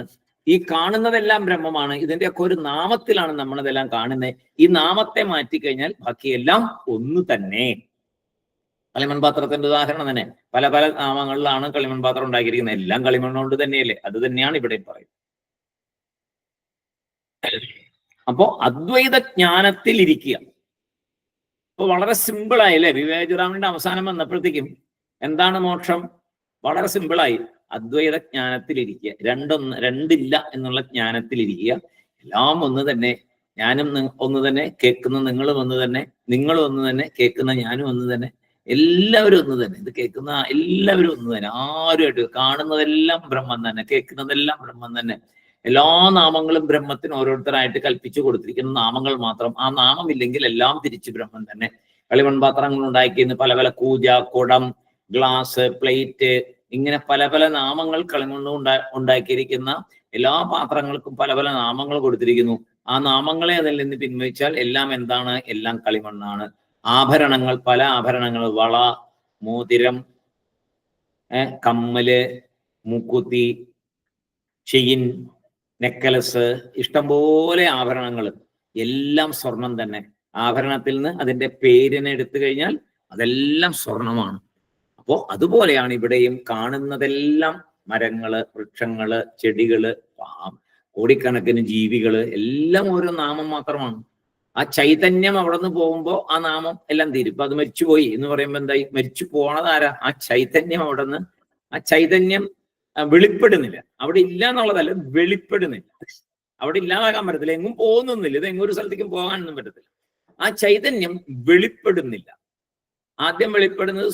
S1: ഈ കാണുന്നതെല്ലാം ബ്രഹ്മമാണ്. ഇതിന്റെയൊക്കെ ഒരു നാമത്തിലാണ് നമ്മളിതെല്ലാം കാണുന്നത്. ഈ നാമത്തെ മാറ്റിക്കഴിഞ്ഞാൽ ബാക്കിയെല്ലാം ഒന്ന് തന്നെ. കളിമൺപാത്രത്തിന്റെ ഉദാഹരണം തന്നെ. പല പല നാമങ്ങളിലാണ് കളിമൺപാത്രം ഉണ്ടാക്കിയിരിക്കുന്നത്. എല്ലാം കളിമണ്ണുകൊണ്ട് തന്നെയല്ലേ? അത് തന്നെയാണ് ഇവിടെ പറയുന്നത്. അപ്പോ അദ്വൈത ജ്ഞാനത്തിൽ ഇരിക്കുക. അപ്പൊ വളരെ സിമ്പിളായില്ലേ? വിവേകചൂഡാമണിയുടെ അവസാനം വന്നപ്പോഴത്തേക്കും എന്താണ് മോക്ഷം? വളരെ സിമ്പിളായി. അദ്വൈത ജ്ഞാനത്തിലിരിക്കുക. രണ്ടില്ല എന്നുള്ള ജ്ഞാനത്തിലിരിക്കുക. എല്ലാം ഒന്ന് തന്നെ. ഞാനും ഒന്ന് തന്നെ, കേൾക്കുന്ന നിങ്ങളും ഒന്ന് തന്നെ, നിങ്ങളും ഒന്ന് തന്നെ, കേൾക്കുന്ന ഞാനും ഒന്ന് തന്നെ, എല്ലാവരും ഒന്ന് തന്നെ. ഇത് കേൾക്കുന്ന എല്ലാവരും ഒന്ന് തന്നെ. ആരുമായിട്ട് കാണുന്നതെല്ലാം ബ്രഹ്മം തന്നെ, കേൾക്കുന്നതെല്ലാം ബ്രഹ്മം തന്നെ. എല്ലാ നാമങ്ങളും ബ്രഹ്മത്തിന് ഓരോരുത്തരായിട്ട് കൽപ്പിച്ചു കൊടുത്തിരിക്കുന്ന നാമങ്ങൾ മാത്രം. ആ നാമമില്ലെങ്കിൽ എല്ലാം തിരിച്ച് ബ്രഹ്മം തന്നെ. കളിമൺപാത്രങ്ങൾ ഉണ്ടാക്കിയിരുന്ന പല പല കൂജ, കുടം, ഗ്ലാസ്, പ്ലേറ്റ്, ഇങ്ങനെ പല പല നാമങ്ങൾ കളിമണ്ണ് ഉണ്ടാക്കിയിരിക്കുന്ന എല്ലാ പാത്രങ്ങൾക്കും പല പല നാമങ്ങൾ കൊടുത്തിരിക്കുന്നു. ആ നാമങ്ങളെ അതിൽ നിന്ന് പിൻവലിച്ചാൽ എല്ലാം എന്താണ്? എല്ലാം കളിമണ്ണാണ്. ആഭരണങ്ങൾ, പല ആഭരണങ്ങൾ, വള, മോതിരം, കമ്മല്, മൂക്കുത്തി, ചെയിൻ, നെക്കലസ്, ഇഷ്ടംപോലെ ആഭരണങ്ങൾ, എല്ലാം സ്വർണം തന്നെ. ആഭരണത്തിൽ നിന്ന് അതിന്റെ പേരിനെ എടുത്തു കഴിഞ്ഞാൽ അതെല്ലാം സ്വർണമാണ്. അപ്പോ അതുപോലെയാണ് ഇവിടെയും കാണുന്നതെല്ലാം മരങ്ങള്, വൃക്ഷങ്ങള്, ചെടികള്, കോടിക്കണക്കിന് ജീവികള്, എല്ലാം ഓരോ നാമം മാത്രമാണ്. ആ ചൈതന്യം അവിടെ നിന്ന് പോകുമ്പോൾ ആ നാമം എല്ലാം തീരും. ഇപ്പൊ അത് മരിച്ചുപോയി എന്ന് പറയുമ്പോൾ എന്തായി? മരിച്ചു പോണതാരാ? ആ ചൈതന്യം അവിടെ നിന്ന്. ആ ചൈതന്യം വെളിപ്പെടുന്നില്ല. അവിടെ ഇല്ല എന്നുള്ളതല്ല, വെളിപ്പെടുന്നില്ല. അവിടെ ഇല്ലാതാക്കാൻ പറ്റത്തില്ല. എങ്ങും പോകുന്നൊന്നുമില്ല. ഇത് എങ്ങൊരു സ്ഥലത്തേക്കും പോകാനൊന്നും പറ്റത്തില്ല. ആ ചൈതന്യം വെളിപ്പെടുന്നില്ല. ആദ്യം വെളിപ്പെടുന്നത്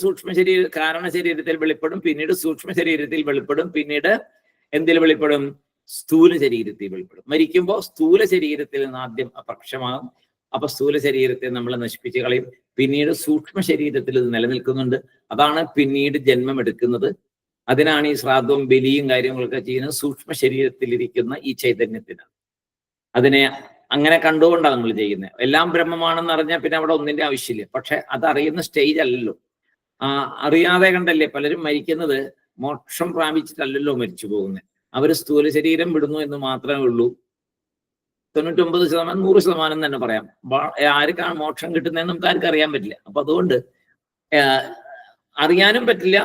S1: കാരണ ശരീരത്തിൽ വെളിപ്പെടും, പിന്നീട് സൂക്ഷ്മ ശരീരത്തിൽ വെളിപ്പെടും, പിന്നീട് എന്തിൽ വെളിപ്പെടും? സ്ഥൂല ശരീരത്തിൽ വെളിപ്പെടും. മരിക്കുമ്പോൾ സ്ഥൂല ശരീരത്തിൽ നിന്ന് ആദ്യം അപ്രക്ഷമാകും. അപ്പൊ സ്ഥൂല ശരീരത്തെ നമ്മൾ നശിപ്പിച്ച് കളയും. പിന്നീട് സൂക്ഷ്മ ശരീരത്തിൽ ഇത് നിലനിൽക്കുന്നുണ്ട്. അതാണ് പിന്നീട് ജന്മം എടുക്കുന്നത്. അതിനാണ് ഈ ശ്രാദ്ധവും ബലിയും കാര്യങ്ങളൊക്കെ ചെയ്യുന്നത്. സൂക്ഷ്മ ശരീരത്തിലിരിക്കുന്ന ഈ ചൈതന്യത്തിനാണ്. അതിനെ അങ്ങനെ കണ്ടുകൊണ്ടാണ് നമ്മൾ ചെയ്യുന്നത്. എല്ലാം ബ്രഹ്മമാണെന്ന് അറിഞ്ഞാൽ പിന്നെ അവിടെ ഒന്നിന്റെ ആവശ്യമില്ല. പക്ഷെ അതറിയുന്ന സ്റ്റേജ് അല്ലല്ലോ. അറിയാതെ കണ്ടല്ലേ പലരും മരിക്കുന്നത്. മോക്ഷം പ്രാപിച്ചിട്ടല്ലല്ലോ മരിച്ചു പോകുന്നത്. അവർ സ്ഥൂല ശരീരം വിടുന്നു എന്ന് മാത്രമേ ഉള്ളൂ. 99%, 100% തന്നെ പറയാം. ആർക്കാണ് മോക്ഷം കിട്ടുന്നതെന്ന് നമുക്ക് ആർക്കും അറിയാൻ പറ്റില്ല. അപ്പൊ അതുകൊണ്ട് അറിയാനും പറ്റില്ല.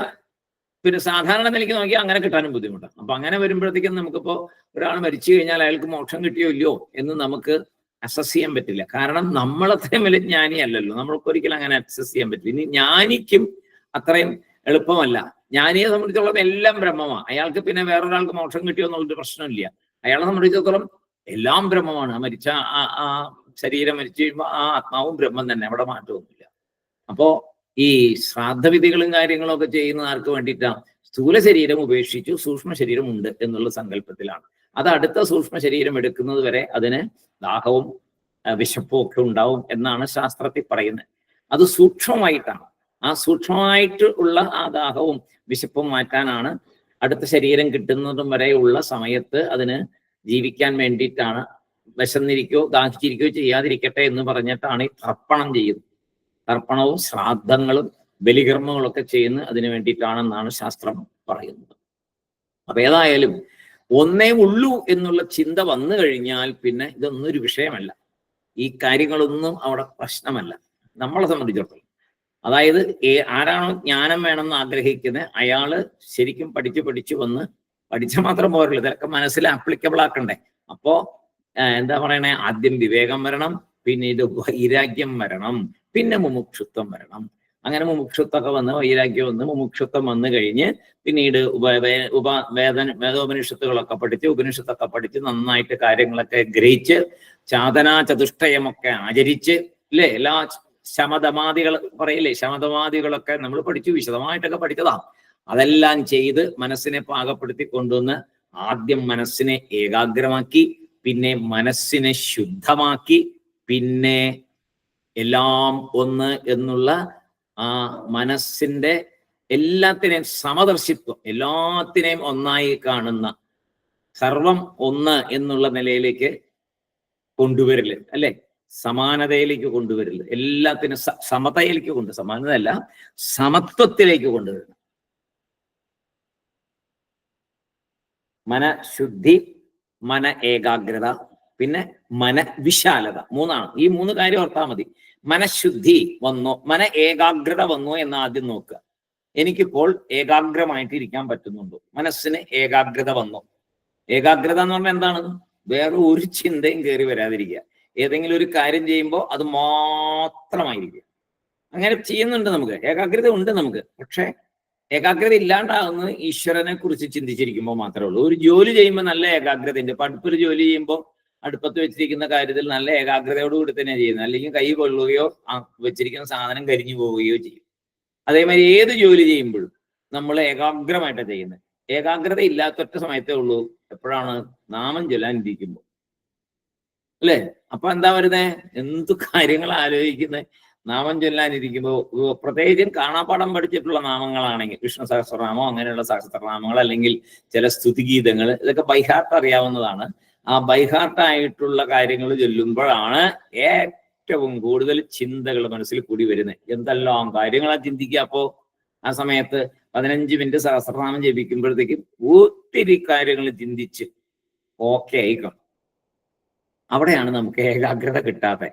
S1: പിന്നെ സാധാരണ നിലയ്ക്ക് നോക്കിയാൽ അങ്ങനെ കിട്ടാനും ബുദ്ധിമുട്ടാണ്. അപ്പൊ അങ്ങനെ വരുമ്പോഴത്തേക്കും നമുക്കിപ്പോ ഒരാൾ മരിച്ചു കഴിഞ്ഞാൽ അയാൾക്ക് മോക്ഷം കിട്ടിയോ ഇല്ലയോ എന്ന് നമുക്ക് അസസ് ചെയ്യാൻ പറ്റില്ല. കാരണം നമ്മളത്രയും വലിയ ജ്ഞാനി അല്ലല്ലോ. നമ്മൾക്ക് ഒരിക്കലും അങ്ങനെ അസസ് ചെയ്യാൻ പറ്റില്ല. ഇനി ജ്ഞാനിക്കും അത്രയും എളുപ്പമല്ല. ജ്ഞാനിയെ സംബന്ധിച്ചിടത്തോളം എല്ലാം ബ്രഹ്മമാണ്. അയാൾക്ക് പിന്നെ വേറൊരാൾക്ക് മോക്ഷം കിട്ടിയോ എന്നുള്ളൊരു പ്രശ്നമില്ല. അയാളെ സംബന്ധിച്ചിടത്തോളം എല്ലാം ബ്രഹ്മമാണ്. മരിച്ച ആ ശരീരം മരിച്ചു കഴിയുമ്പോൾ ആ ആത്മാവും ബ്രഹ്മം തന്നെ, അവിടെ മാറ്റമൊന്നുമില്ല. അപ്പോ ഈ ശ്രാദ്ധവിധികളും കാര്യങ്ങളും ഒക്കെ ചെയ്യുന്ന ആർക്ക് വേണ്ടിയിട്ടാണ്? സ്ഥൂല ശരീരം ഉപേക്ഷിച്ചു സൂക്ഷ്മ ശരീരം ഉണ്ട് എന്നുള്ള സങ്കല്പത്തിലാണ്. അത് അടുത്ത സൂക്ഷ്മ ശരീരം എടുക്കുന്നത് വരെ അതിന് ദാഹവും വിശപ്പും ഒക്കെ ഉണ്ടാവും എന്നാണ് ശാസ്ത്രത്തിൽ പറയുന്നത്. അത് സൂക്ഷ്മമായിട്ടാണ്. ആ സൂക്ഷ്മമായിട്ട് ഉള്ള ആ ദാഹവും വിശപ്പും മാറ്റാനാണ് അടുത്ത ശരീരം കിട്ടുന്നതും വരെയുള്ള സമയത്ത് അതിന് ജീവിക്കാൻ വേണ്ടിയിട്ടാണ്. വിശന്നിരിക്കോ ദാഹിച്ചിരിക്കോ ചെയ്യാതിരിക്കട്ടെ എന്ന് പറഞ്ഞിട്ടാണ് ഈ തർപ്പണം ചെയ്യുന്നത്. തർപ്പണവും ശ്രാദ്ധങ്ങളും ബലികർമ്മങ്ങളൊക്കെ ചെയ്യുന്നത് അതിനു വേണ്ടിയിട്ടാണെന്നാണ് ശാസ്ത്രം പറയുന്നത്. അപ്പൊ ഏതായാലും ഒന്നേ ഉള്ളൂ എന്നുള്ള ചിന്ത വന്നു കഴിഞ്ഞാൽ പിന്നെ ഇതൊന്നും ഒരു വിഷയമല്ല. ഈ കാര്യങ്ങളൊന്നും അവിടെ പ്രശ്നമല്ല നമ്മളെ സംബന്ധിച്ചിടത്തോളം. അതായത് ആരാണോ ജ്ഞാനം വേണമെന്ന് ആഗ്രഹിക്കുന്നത് അയാള് ശരിക്കും പഠിച്ചു വന്ന് പഠിച്ച മാത്രം പോരല്ലോ, ഇതൊക്കെ മനസ്സിൽ ആപ്ലിക്കബിൾ ആക്കണ്ടേ. അപ്പോ എന്താ പറയണേ? ആദ്യം വിവേകം വരണം, പിന്നീട് വൈരാഗ്യം വരണം, പിന്നെ മുമുക്ഷുത്വം വരണം. അങ്ങനെ മുമുക്ഷുത്വമൊക്കെ വന്ന് വൈരാഗ്യം വന്ന് മുമുക്ഷുത്വം വന്നു കഴിഞ്ഞ് പിന്നീട് വേദോപനിഷത്തുകളൊക്കെ പഠിച്ച് ഉപനിഷത്തൊക്കെ പഠിച്ച് നന്നായിട്ട് കാര്യങ്ങളൊക്കെ ഗ്രഹിച്ച് സാധനാ ചതുഷ്ടയമൊക്കെ ആചരിച്ച് അല്ലേ, എല്ലാ ശമതമാദികൾ പറയില്ലേ, ശമതമാദികളൊക്കെ നമ്മൾ പഠിച്ചു, വിശദമായിട്ടൊക്കെ പഠിച്ചതാ. അതെല്ലാം ചെയ്ത് മനസ്സിനെ പാകപ്പെടുത്തി കൊണ്ടുവന്ന് ആദ്യം മനസ്സിനെ ഏകാഗ്രമാക്കി, പിന്നെ മനസ്സിനെ ശുദ്ധമാക്കി, പിന്നെ എല്ലാം ഒന്ന് എന്നുള്ള ആ മനസ്സിന്റെ എല്ലാത്തിനെയും സമദർശിത്വം, എല്ലാത്തിനെയും ഒന്നായി കാണുന്ന, സർവം ഒന്ന് എന്നുള്ള നിലയിലേക്ക് കൊണ്ടുവരല്, അല്ലെ? സമാനതയിലേക്ക് കൊണ്ടുവരല്, എല്ലാത്തിനും സമതയിലേക്ക് സമാനതയല്ല, സമത്വത്തിലേക്ക് കൊണ്ടുവരണം. മനഃശുദ്ധി, മന ഏകാഗ്രത, പിന്നെ മനവിശാലത, മൂന്നാണ്. ഈ മൂന്ന് കാര്യം ഓർത്താൽ മതി. മനഃശുദ്ധി വന്നോ, മന ഏകാഗ്രത വന്നോ എന്ന് ആദ്യം നോക്കുക. എനിക്കിപ്പോൾ ഏകാഗ്രമായിട്ട് ഇരിക്കാൻ പറ്റുന്നുണ്ടോ? മനസ്സിന് ഏകാഗ്രത വന്നോ? ഏകാഗ്രത എന്ന് പറഞ്ഞാൽ എന്താണ്? വേറെ ഒരു ചിന്തയും കയറി വരാതിരിക്കുക. ഏതെങ്കിലും ഒരു കാര്യം ചെയ്യുമ്പോൾ അത് മാത്രമായിരിക്കുക. അങ്ങനെ ചെയ്യുന്നുണ്ട്, നമുക്ക് ഏകാഗ്രത ഉണ്ട് നമുക്ക്. പക്ഷെ ഏകാഗ്രത ഇല്ലാണ്ടാകുന്നത് ഈശ്വരനെ കുറിച്ച് ചിന്തിച്ചിരിക്കുമ്പോൾ മാത്രമേ ഉള്ളൂ. ഒരു ജോലി ചെയ്യുമ്പോൾ നല്ല ഏകാഗ്രത ഉണ്ട്. ഇപ്പൊ അടുത്തൊരു ജോലി ചെയ്യുമ്പോൾ അടുപ്പത്ത് വെച്ചിരിക്കുന്ന കാര്യത്തിൽ നല്ല ഏകാഗ്രതയോടുകൂടി തന്നെ ചെയ്യുന്നത്, അല്ലെങ്കിൽ കൈ കൊള്ളുകയോ വെച്ചിരിക്കുന്ന സാധനം കരിഞ്ഞു പോവുകയോ ചെയ്യും. അതേമാതിരി ഏത് ജോലി ചെയ്യുമ്പോഴും നമ്മൾ ഏകാഗ്രമായിട്ടാണ് ചെയ്യുന്നത്. ഏകാഗ്രത ഇല്ലാത്തൊറ്റ സമയത്തേ ഉള്ളൂ, എപ്പോഴാണ്? നാമം ചൊല്ലാനിരിക്കുമ്പോൾ, അല്ലേ? അപ്പൊ എന്താ വരുന്നേ? എന്തു കാര്യങ്ങൾ ആലോചിക്കുന്നത്? നാമം ചൊല്ലാനിരിക്കുമ്പോൾ, പ്രത്യേകിച്ചും കാണാപ്പാടം പഠിച്ചിട്ടുള്ള നാമങ്ങളാണെങ്കിൽ, വിഷ്ണു സഹസ്രനാമോ അങ്ങനെയുള്ള സഹസ്രനാമങ്ങൾ, അല്ലെങ്കിൽ ചില സ്തുതിഗീതങ്ങൾ, ഇതൊക്കെ ബൈഹാർട്ട് അറിയാവുന്നതാണ്. ആ ബൈഹാർട്ടായിട്ടുള്ള കാര്യങ്ങൾ ചൊല്ലുമ്പോഴാണ് ഏറ്റവും കൂടുതൽ ചിന്തകൾ മനസ്സിൽ കൂടി വരുന്നത്. എന്തെല്ലാം കാര്യങ്ങളാ ചിന്തിക്കുക. അപ്പോ ആ സമയത്ത് 15 മിനിറ്റ് സഹസ്രനാമം ജപിക്കുമ്പോഴത്തേക്കും ഒത്തിരി കാര്യങ്ങൾ ചിന്തിച്ച് ഓക്കെ ആയിക്കണം. അവിടെയാണ് നമുക്ക് ഏകാഗ്രത കിട്ടാതെ.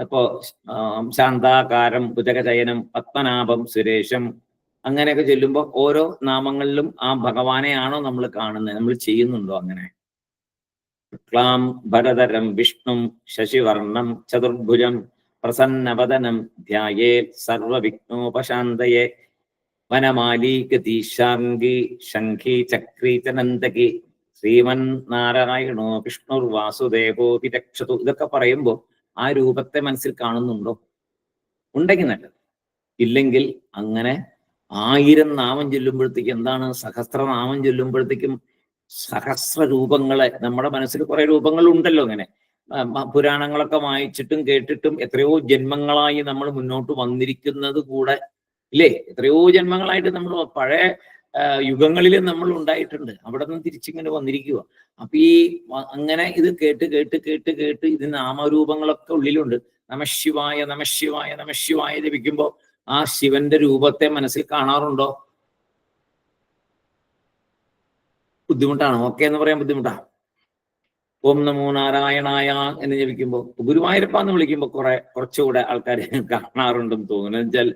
S1: അപ്പോ ശാന്താകാരം ഭുജഗശയനം പത്മനാഭം സുരേഷം അങ്ങനെയൊക്കെ ചൊല്ലുമ്പോൾ ഓരോ നാമങ്ങളിലും ആ ഭഗവാനെയാണോ നമ്മൾ കാണുന്നത്, നമ്മൾ ചെയ്യുന്നുണ്ടോ? അങ്ങനെ ക്ലാം ഭരതരം വിഷ്ണും ശശിവർണം ചതുർഭുജം പ്രസന്നവദനം ധ്യായേ സർവവിഘ്നോപശാന്തയെ വനമാലീകതീശാംഗി ശംഖി ചക്രീ ചനന്തകി ശ്രീമൻ നാരായണോ വിഷ്ണുർ വാസുദേവോ വിരക്ഷതു. ഇതൊക്കെ പറയുമ്പോൾ ആ രൂപത്തെ മനസ്സിൽ കാണുന്നുണ്ടോ? ഉണ്ടെങ്കിൽ നല്ലത്. ഇല്ലെങ്കിൽ അങ്ങനെ 1000 നാമം ചൊല്ലുമ്പോഴത്തേക്കും എന്താണ്? സഹസ്രനാമം ചൊല്ലുമ്പോഴത്തേക്കും സഹസ്ര രൂപങ്ങളെ നമ്മുടെ മനസ്സിൽ കുറെ രൂപങ്ങൾ ഉണ്ടല്ലോ. അങ്ങനെ പുരാണങ്ങളൊക്കെ വായിച്ചിട്ടും കേട്ടിട്ടും എത്രയോ ജന്മങ്ങളായി നമ്മൾ മുന്നോട്ട് വന്നിരിക്കുന്നത് കൂടെ ഇല്ലേ? എത്രയോ ജന്മങ്ങളായിട്ട് നമ്മൾ പഴയ യുഗങ്ങളിൽ നമ്മൾ ഉണ്ടായിട്ടുണ്ട്. അവിടെ നിന്ന് തിരിച്ചിങ്ങനെ വന്നിരിക്കുക. അപ്പൊ ഈ അങ്ങനെ ഇത് കേട്ട് കേട്ട് കേട്ട് കേട്ട് ഇത് നാമരൂപങ്ങളൊക്കെ ഉള്ളിലുണ്ട്. നമഃശിവായ നമഃശിവായ നമഃശിവായ ജപിക്കുമ്പോൾ ആ ശിവന്റെ രൂപത്തെ മനസ്സിൽ കാണാറുണ്ടോ? ബുദ്ധിമുട്ടാണ്. ഓക്കെ എന്ന് പറയാൻ ബുദ്ധിമുട്ടാണ്. ഓം നമോ നാരായണായ എന്ന് ജപിക്കുമ്പോൾ, ഗുരുവായൂരപ്പ എന്ന് വിളിക്കുമ്പോൾ കുറച്ചുകൂടെ ആൾക്കാർ കാണാറുണ്ടെന്ന് തോന്നുന്നു. എന്നുവെച്ചാൽ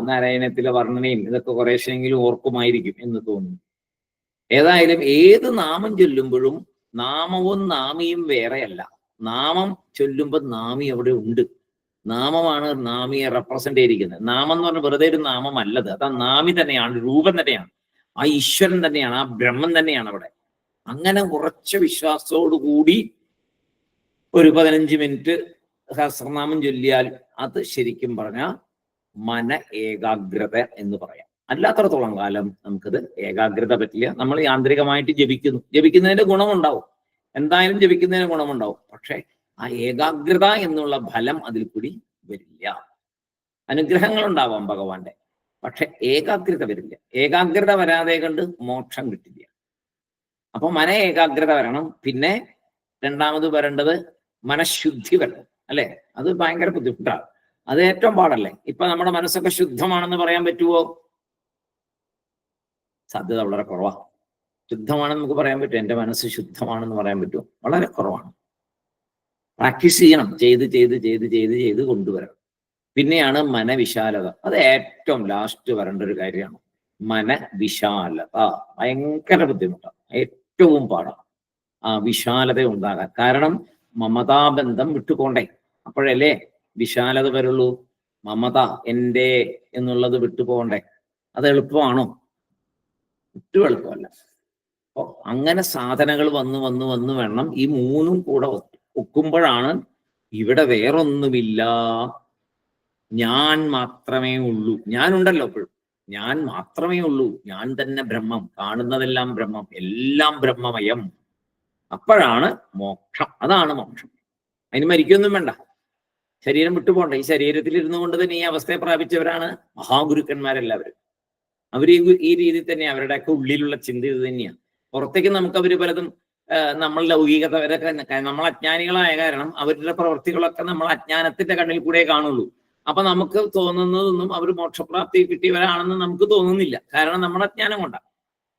S1: നാരായണത്തിലെ വർണ്ണനയും ഇതൊക്കെ കുറേശ്ശെങ്കിലും ഓർക്കുമായിരിക്കും എന്ന് തോന്നുന്നു. ഏതായാലും ഏത് നാമം ചൊല്ലുമ്പോഴും നാമവും നാമിയും വേറെയല്ല. നാമം ചൊല്ലുമ്പോൾ നാമി അവിടെ ഉണ്ട്. നാമമാണ് നാമിയെ റെപ്രസെന്റ് ചെയ്തിരിക്കുന്നത്. നാമം എന്ന് പറഞ്ഞാൽ വെറുതെ ഒരു നാമമല്ലത്. അത് ആ നാമി തന്നെയാണ്, രൂപം തന്നെയാണ്, ആ ഈശ്വരൻ തന്നെയാണ്, ആ ബ്രഹ്മം തന്നെയാണ് അവിടെ. അങ്ങനെ ഉറച്ച വിശ്വാസത്തോടുകൂടി ഒരു 15 മിനിറ്റ് സഹസ്രനാമം ചൊല്ലിയാൽ അത് ശരിക്കും പറഞ്ഞാൽ മന ഏകാഗ്രത എന്ന് പറയാം. അല്ലാത്തടത്തോളം കാലം നമുക്കത് ഏകാഗ്രത പറ്റില്ല. നമ്മൾ യാന്ത്രികമായിട്ട് ജപിക്കുന്നതിന്റെ ഗുണമുണ്ടാവും, എന്തായാലും ജപിക്കുന്നതിന് ഗുണമുണ്ടാവും. പക്ഷെ ആ ഏകാഗ്രത എന്നുള്ള ഫലം അതിൽ കൂടി വരില്ല. അനുഗ്രഹങ്ങൾ ഉണ്ടാവാം ഭഗവാന്റെ, പക്ഷെ ഏകാഗ്രത വരില്ല. ഏകാഗ്രത വരാതെ കണ്ട് മോക്ഷം കിട്ടില്ല. അപ്പൊ മന ഏകാഗ്രത വരണം. പിന്നെ രണ്ടാമത് വരേണ്ടത് മനഃശുദ്ധി വരണം, അല്ലെ? അത് ഭയങ്കര ബുദ്ധിമുട്ടാണ്. അത് ഏറ്റവും പാടല്ലേ. ഇപ്പൊ നമ്മുടെ മനസ്സൊക്കെ ശുദ്ധമാണെന്ന് പറയാൻ പറ്റുമോ? സാധ്യത വളരെ കുറവാണ്. ശുദ്ധമാണെന്ന് നമുക്ക് പറയാൻ പറ്റും, എൻ്റെ മനസ്സ് ശുദ്ധമാണെന്ന് പറയാൻ പറ്റുമോ? വളരെ കുറവാണ്. പ്രാക്ടീസ് ചെയ്യണം, ചെയ്ത് ചെയ്ത് ചെയ്ത് ചെയ്ത് ചെയ്ത് കൊണ്ടുവരണം. പിന്നെയാണ് മനവിശാലത. അത് ഏറ്റവും ലാസ്റ്റ് വരേണ്ട ഒരു കാര്യമാണ്. മനവിശാലത ഭയങ്കര ബുദ്ധിമുട്ടാണ്, ഏറ്റവും പാടാണ് ആ വിശാലത ഉണ്ടാകാൻ. കാരണം മമതാബന്ധം വിട്ടുപോണ്ടേ, അപ്പോഴല്ലേ വിശാലത വരുള്ളൂ. മമത എൻ്റെ എന്നുള്ളത് വിട്ടുപോകണ്ടേ. അത് എളുപ്പമാണോ? ഒട്ടും എളുപ്പമല്ല. അപ്പൊ അങ്ങനെ സാധനങ്ങൾ വന്ന് വന്ന് വന്ന് വേണം ഈ മൂന്നും കൂടെ ഒക്കുമ്പോഴാണ് ഇവിടെ വേറൊന്നുമില്ല, ഞാൻ മാത്രമേ ഉള്ളൂ. ഞാനുണ്ടല്ലോ എപ്പോഴും. ഞാൻ മാത്രമേ ഉള്ളൂ, ഞാൻ തന്നെ ബ്രഹ്മം, കാണുന്നതെല്ലാം ബ്രഹ്മം, എല്ലാം ബ്രഹ്മമയം. അപ്പോഴാണ് മോക്ഷം. അതാണ് മോക്ഷം. അതിന് മരിക്കൊന്നും വേണ്ട, ശരീരം വിട്ടുപോകണ്ട. ഈ ശരീരത്തിൽ ഇരുന്നു കൊണ്ട് തന്നെ ഈ അവസ്ഥയെ പ്രാപിച്ചവരാണ് മഹാഗുരുക്കന്മാരെല്ലാവരും. അവർ ഈ രീതിയിൽ തന്നെ അവരുടെയൊക്കെ ഉള്ളിലുള്ള ചിന്ത ഇത് തന്നെയാണ്. പുറത്തേക്ക് നമുക്ക് അവർ പലതും നമ്മൾ ലൗകികതവരൊക്കെ നമ്മൾ അജ്ഞാനികളായ കാരണം അവരുടെ പ്രവൃത്തികളൊക്കെ നമ്മൾ അജ്ഞാനത്തിന്റെ കണ്ണിൽ കൂടെ കാണുള്ളൂ. അപ്പൊ നമുക്ക് തോന്നുന്നതൊന്നും അവർ മോക്ഷപ്രാപ്തി കിട്ടിയവരാണെന്ന് നമുക്ക് തോന്നുന്നില്ല. കാരണം നമ്മുടെ അജ്ഞാനം കൊണ്ടാണ്,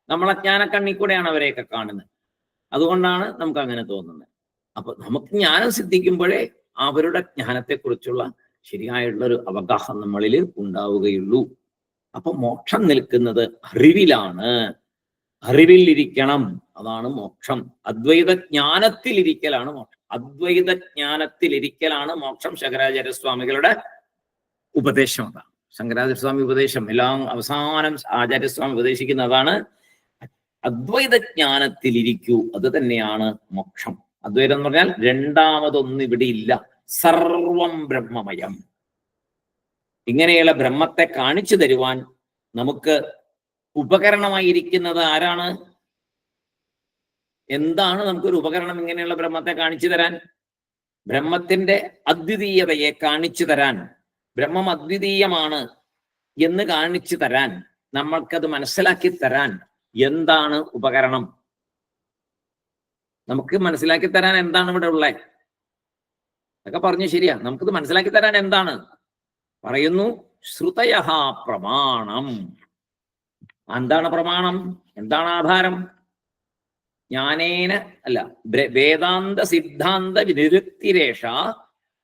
S1: നമ്മൾ അജ്ഞാന കണ്ണിൽ കൂടെയാണ് അവരെയൊക്കെ കാണുന്നത്. അതുകൊണ്ടാണ് നമുക്ക് അങ്ങനെ തോന്നുന്നത്. അപ്പൊ നമുക്ക് ജ്ഞാനം സിദ്ധിക്കുമ്പോഴേ അവരുടെ ജ്ഞാനത്തെക്കുറിച്ചുള്ള ശരിയായുള്ള ഒരു അവഗാഹം നമ്മളിൽ ഉണ്ടാവുകയുള്ളൂ. അപ്പൊ മോക്ഷം നിൽക്കുന്നത് അറിവിലാണ്. അറിവിലിരിക്കണം, അതാണ് മോക്ഷം. അദ്വൈത ജ്ഞാനത്തിലിരിക്കലാണ് മോക്ഷം. അദ്വൈത ജ്ഞാനത്തിലിരിക്കലാണ് മോക്ഷം. ശങ്കരാചാര്യസ്വാമികളുടെ ഉപദേശം അതാണ്. ശങ്കരാചാര്യസ്വാമി ഉപദേശം എല്ലാം അവസാനം ആചാര്യസ്വാമി ഉപദേശിക്കുന്നതാണ്, അദ്വൈത ജ്ഞാനത്തിലിരിക്കൂ, അത് തന്നെയാണ് മോക്ഷം. അദ്വൈതം എന്ന് പറഞ്ഞാൽ രണ്ടാമതൊന്നും ഇവിടെ ഇല്ല, സർവം ബ്രഹ്മമയം. ഇങ്ങനെയുള്ള ബ്രഹ്മത്തെ കാണിച്ചു തരുവാൻ നമുക്ക് ഉപകരണമായിരിക്കുന്നത് ആരാണ്? എന്താണ് നമുക്കൊരു ഉപകരണം ഇങ്ങനെയുള്ള ബ്രഹ്മത്തെ കാണിച്ചു തരാൻ? ബ്രഹ്മത്തിന്റെ അദ്വിതീയതയെ കാണിച്ചു തരാൻ, ബ്രഹ്മം അദ്വിതീയമാണ് എന്ന് കാണിച്ചു തരാൻ, നമ്മൾക്കത് മനസ്സിലാക്കി തരാൻ എന്താണ് ഉപകരണം? നമുക്ക് മനസ്സിലാക്കി തരാൻ എന്താണ് ഇവിടെ ഉള്ളത്? അതൊക്കെ പറഞ്ഞു ശരിയാ. നമുക്കിത് മനസ്സിലാക്കി തരാൻ എന്താണ്? പറയുന്നു, ശ്രുതയഃ പ്രമാണം. എന്താണ് പ്രമാണം? എന്താണ് ആധാരം? ജ്ഞാനേന അല്ല, വേദാന്ത സിദ്ധാന്ത വിനിരുക്തിരേഷ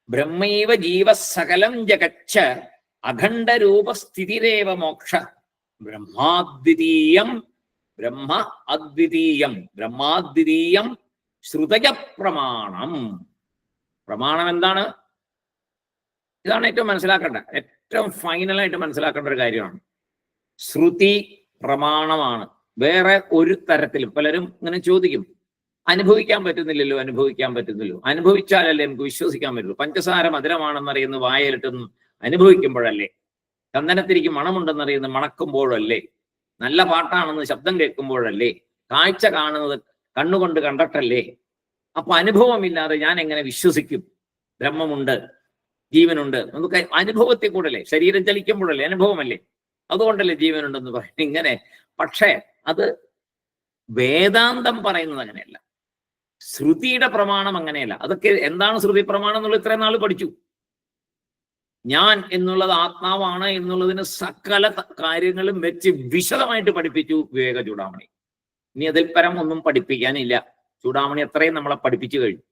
S1: ബ്രഹ്മൈവ ജീവ സകലം ജഗച്ഛ അഖണ്ഡരൂപസ്ഥിതിരേവ മോക്ഷ ബ്രഹ്മാദ്വിതീയം. ബ്രഹ്മ അദ്വിതീയം, ബ്രഹ്മാദ്വിതീയം ശ്രുതയ പ്രമാണം. പ്രമാണം എന്താണ്? ഇതാണ് ഏറ്റവും മനസ്സിലാക്കേണ്ട, ഏറ്റവും ഫൈനലായിട്ട് മനസ്സിലാക്കേണ്ട ഒരു കാര്യമാണ്. ശ്രുതി പ്രമാണമാണ്. വേറെ ഒരു തരത്തിലും പലരും ഇങ്ങനെ ചോദിക്കും, അനുഭവിക്കാൻ പറ്റുന്നില്ലല്ലോ, അനുഭവിക്കാൻ പറ്റുന്നില്ലോ. അനുഭവിച്ചാലല്ലേ നമുക്ക് വിശ്വസിക്കാൻ പറ്റുള്ളൂ. പഞ്ചസാര മധുരമാണെന്നറിയുന്ന വായലിട്ടൊന്നും അനുഭവിക്കുമ്പോഴല്ലേ, ചന്ദനത്തിരിക്ക് മണമുണ്ടെന്നറിയുന്ന മണക്കുമ്പോഴല്ലേ, നല്ല പാട്ടാണെന്ന് ശബ്ദം കേൾക്കുമ്പോഴല്ലേ, കാഴ്ച കാണുന്നത് കണ്ണുകൊണ്ട് കണ്ടിട്ടല്ലേ. അപ്പൊ അനുഭവമില്ലാതെ ഞാൻ എങ്ങനെ വിശ്വസിക്കും? ബ്രഹ്മമുണ്ട്, ജീവനുണ്ട്. നമുക്ക് അനുഭവത്തിൽ കൂടല്ലേ, ശരീരം ചലിക്കുമ്പോഴല്ലേ അനുഭവമല്ലേ, അതുകൊണ്ടല്ലേ ജീവനുണ്ടെന്ന് പറയുന്നത്. ഇങ്ങനെ പക്ഷേ അത് വേദാന്തം പറയുന്നത് അങ്ങനെയല്ല, ശ്രുതിയുടെ പ്രമാണം അങ്ങനെയല്ല. അതൊക്കെ എന്താണ് ശ്രുതി പ്രമാണം എന്നുള്ളത് ഇത്രയും നാൾ പഠിച്ചു. ഞാൻ എന്നുള്ളത് ആത്മാവാണ് എന്നുള്ളതിന് സകല കാര്യങ്ങളും വെച്ച് വിശദമായിട്ട് പഠിപ്പിച്ചു വിവേക ചൂടാമണി. ഇനി അതിൽ പരം ഒന്നും പഠിപ്പിക്കാനില്ല. ചൂടാമണി അത്രയും നമ്മളെ പഠിപ്പിച്ചു കഴിഞ്ഞു.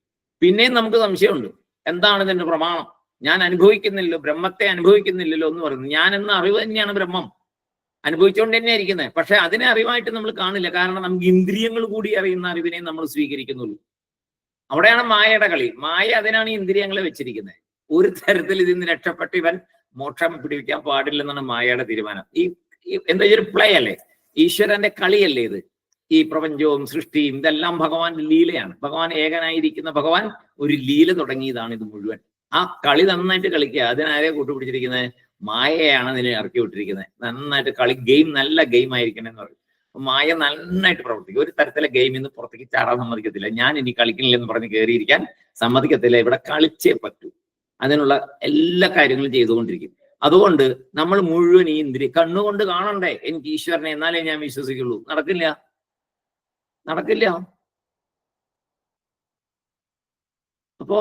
S1: പിന്നെയും നമുക്ക് സംശയമുണ്ട്, എന്താണ് ഇതിന്റെ പ്രമാണം? ഞാൻ അനുഭവിക്കുന്നില്ലല്ലോ, ബ്രഹ്മത്തെ അനുഭവിക്കുന്നില്ലല്ലോ എന്ന് പറയുന്നു. ഞാൻ എന്ന അറിവ് തന്നെയാണ് ബ്രഹ്മം, അനുഭവിച്ചുകൊണ്ട് തന്നെ ഇരിക്കുന്നത്. പക്ഷെ അതിനെ അറിവായിട്ട് നമ്മൾ കാണില്ല. കാരണം നമുക്ക് ഇന്ദ്രിയങ്ങൾ കൂടി അറിയുന്ന അറിവിനെ നമ്മൾ സ്വീകരിക്കുന്നുള്ളൂ. അവിടെയാണ് മായയുടെ കളി. മായ അതിനാണ് ഇന്ദ്രിയങ്ങളെ വെച്ചിരിക്കുന്നത്. ഒരു തരത്തിൽ ഇതിൽ നിന്ന് രക്ഷപ്പെട്ട് ഇവൻ മോക്ഷം പിടിപ്പിക്കാൻ പാടില്ലെന്നാണ് മായയുടെ തീരുമാനം. ഈ എന്താ ഒരു പ്ലേ അല്ലേ, ഈശ്വരന്റെ കളിയല്ലേ ഇത്? ഈ പ്രപഞ്ചവും സൃഷ്ടിയും ഇതെല്ലാം ഭഗവാന്റെ ലീലയാണ്. ഭഗവാൻ ഏകനായിരിക്കുന്ന ഭഗവാൻ ഒരു ലീല തുടങ്ങിയതാണ് ഇത് മുഴുവൻ. ആ കളി നന്നായിട്ട് കളിക്കുക. അതിനാരെ കൂട്ടുപിടിച്ചിരിക്കുന്നത്? മായയാണ് അതിനെ ഇറക്കി വിട്ടിരിക്കുന്നത്. നന്നായിട്ട് കളി, ഗെയിം നല്ല ഗെയിം ആയിരിക്കണം എന്ന് പറയും. മായ നന്നായിട്ട് പ്രവർത്തിക്കും. ഒരു തരത്തിലെ ഗെയിമിൽ നിന്ന് പുറത്തേക്ക് ചാടാൻ സമ്മതിക്കത്തില്ല. ഞാൻ ഇനി കളിക്കണില്ലെന്ന് പറഞ്ഞ് കയറിയിരിക്കാൻ സമ്മതിക്കത്തില്ല. ഇവിടെ കളിച്ചേ പറ്റൂ. അതിനുള്ള എല്ലാ കാര്യങ്ങളും ചെയ്തുകൊണ്ടിരിക്കും. അതുകൊണ്ട് നമ്മൾ മുഴുവൻ ഈ ഇന്ദ്രിയ കണ്ണുകൊണ്ട് കാണണ്ടേ എനിക്ക് ഈശ്വരനെ, എന്നാലേ ഞാൻ വിശ്വസിക്കുള്ളൂ. നടക്കില്ല, നടക്കില്ല. അപ്പോ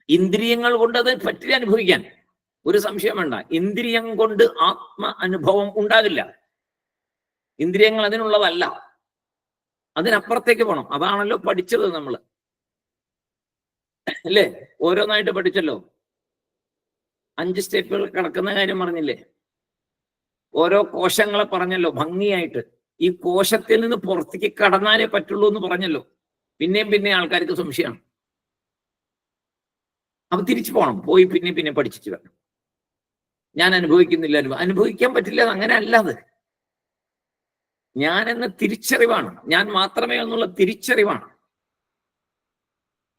S1: ഇന്ദ്രിയങ്ങൾ കൊണ്ട് അത് പറ്റില്ല അനുഭവിക്കാൻ, ഒരു സംശയം വേണ്ട. ഇന്ദ്രിയം കൊണ്ട് ആത്മ അനുഭവം ഉണ്ടാകില്ല. ഇന്ദ്രിയങ്ങൾ അതിനുള്ളതല്ല, അതിനപ്പുറത്തേക്ക് പോകണം. അതാണല്ലോ പഠിച്ചത് നമ്മൾ, അല്ലേ? ഓരോന്നായിട്ട് പഠിച്ചല്ലോ. 5 സ്റ്റെപ്പുകൾ കിടക്കുന്ന കാര്യം പറഞ്ഞില്ലേ? ഓരോ കോശങ്ങളെ പറഞ്ഞല്ലോ ഭംഗിയായിട്ട്. ഈ കോശത്തിൽ നിന്ന് പുറത്തേക്ക് കടന്നാലേ പറ്റുള്ളൂ എന്ന് പറഞ്ഞല്ലോ. പിന്നെയും പിന്നെ ആൾക്കാർക്ക് സംശയമാണ്. അപ്പൊ തിരിച്ചു പോകണം, പോയി പിന്നെ പഠിച്ചിട്ട് വരണം. ഞാൻ അനുഭവിക്കുന്നില്ല, അനുഭവിക്കാൻ പറ്റില്ല, അങ്ങനെ അല്ലാതെ ഞാൻ എന്ന തിരിച്ചറിവാണ്, ഞാൻ മാത്രമേ എന്നുള്ള തിരിച്ചറിവാണ്.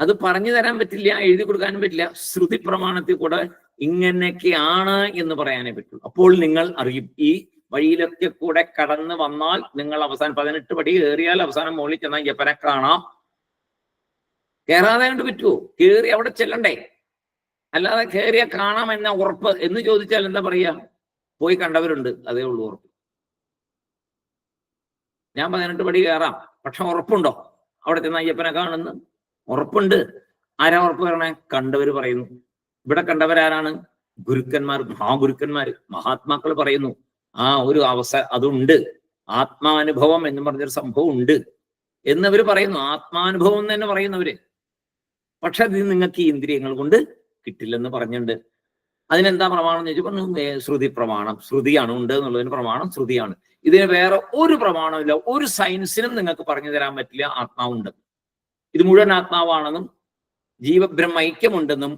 S1: അത് പറഞ്ഞു തരാൻ പറ്റില്ല, എഴുതി കൊടുക്കാനും പറ്റില്ല. ശ്രുതി പ്രമാണത്തിൽ കൂടെ ഇങ്ങനെയൊക്കെയാണ് എന്ന് പറയാനേ പറ്റുള്ളൂ. അപ്പോൾ നിങ്ങൾ അറിയും. ഈ വഴിയിലൊക്കെ കൂടെ കടന്ന് വന്നാൽ നിങ്ങൾ അവസാനം 18 പടി കയറിയാൽ അവസാനം മുകളിൽ ചെന്നാൽ അയ്യപ്പനെ കാണാം. കയറാതെ കണ്ട് പറ്റുമോ? കയറി അവിടെ ചെല്ലണ്ടേ? അല്ലാതെ കയറിയാൽ കാണാം എന്ന ഉറപ്പ് എന്ന് ചോദിച്ചാൽ എന്താ പറയാ? പോയി കണ്ടവരുണ്ട്, അതേ ഉള്ളൂ ഉറപ്പ്. ഞാൻ 18 പടി കയറാം, പക്ഷെ ഉറപ്പുണ്ടോ അവിടെ ചെന്ന അയ്യപ്പനെ കാണുന്നു? ഉറപ്പുണ്ട്. ആരാ ഉറപ്പ് പറയണേ? കണ്ടവര് പറയുന്നു. ഇവിടെ കണ്ടവരാരാണ്? ഗുരുക്കന്മാർ, മഹാഗുരുക്കന്മാർ, മഹാത്മാക്കൾ പറയുന്നു ആ ഒരു അതുണ്ട്, ആത്മാനുഭവം എന്ന് പറഞ്ഞൊരു സംഭവം ഉണ്ട് എന്നവര് പറയുന്നു. ആത്മാനുഭവം എന്ന് തന്നെ പറയുന്നവര്. പക്ഷെ അത് നിങ്ങൾക്ക് ഈ ഇന്ദ്രിയങ്ങൾ കൊണ്ട് കിട്ടില്ലെന്ന് പറഞ്ഞിട്ടുണ്ട്. അതിനെന്താ പ്രമാണം എന്ന് ചോദിച്ചു പറഞ്ഞു, ശ്രുതി പ്രമാണം. ശ്രുതിയാണ്, ഉണ്ട് എന്നുള്ളതിന് പ്രമാണം ശ്രുതിയാണ്. ഇതിന് വേറെ ഒരു പ്രമാണമില്ല. ഒരു സയൻസിനും നിങ്ങൾക്ക് പറഞ്ഞു തരാൻ പറ്റില്ല ആത്മാവുണ്ട്, ഇത് മുഴുവൻ ആത്മാവാണെന്നും ജീവബ്രഹ്മ ഐക്യമുണ്ടെന്നും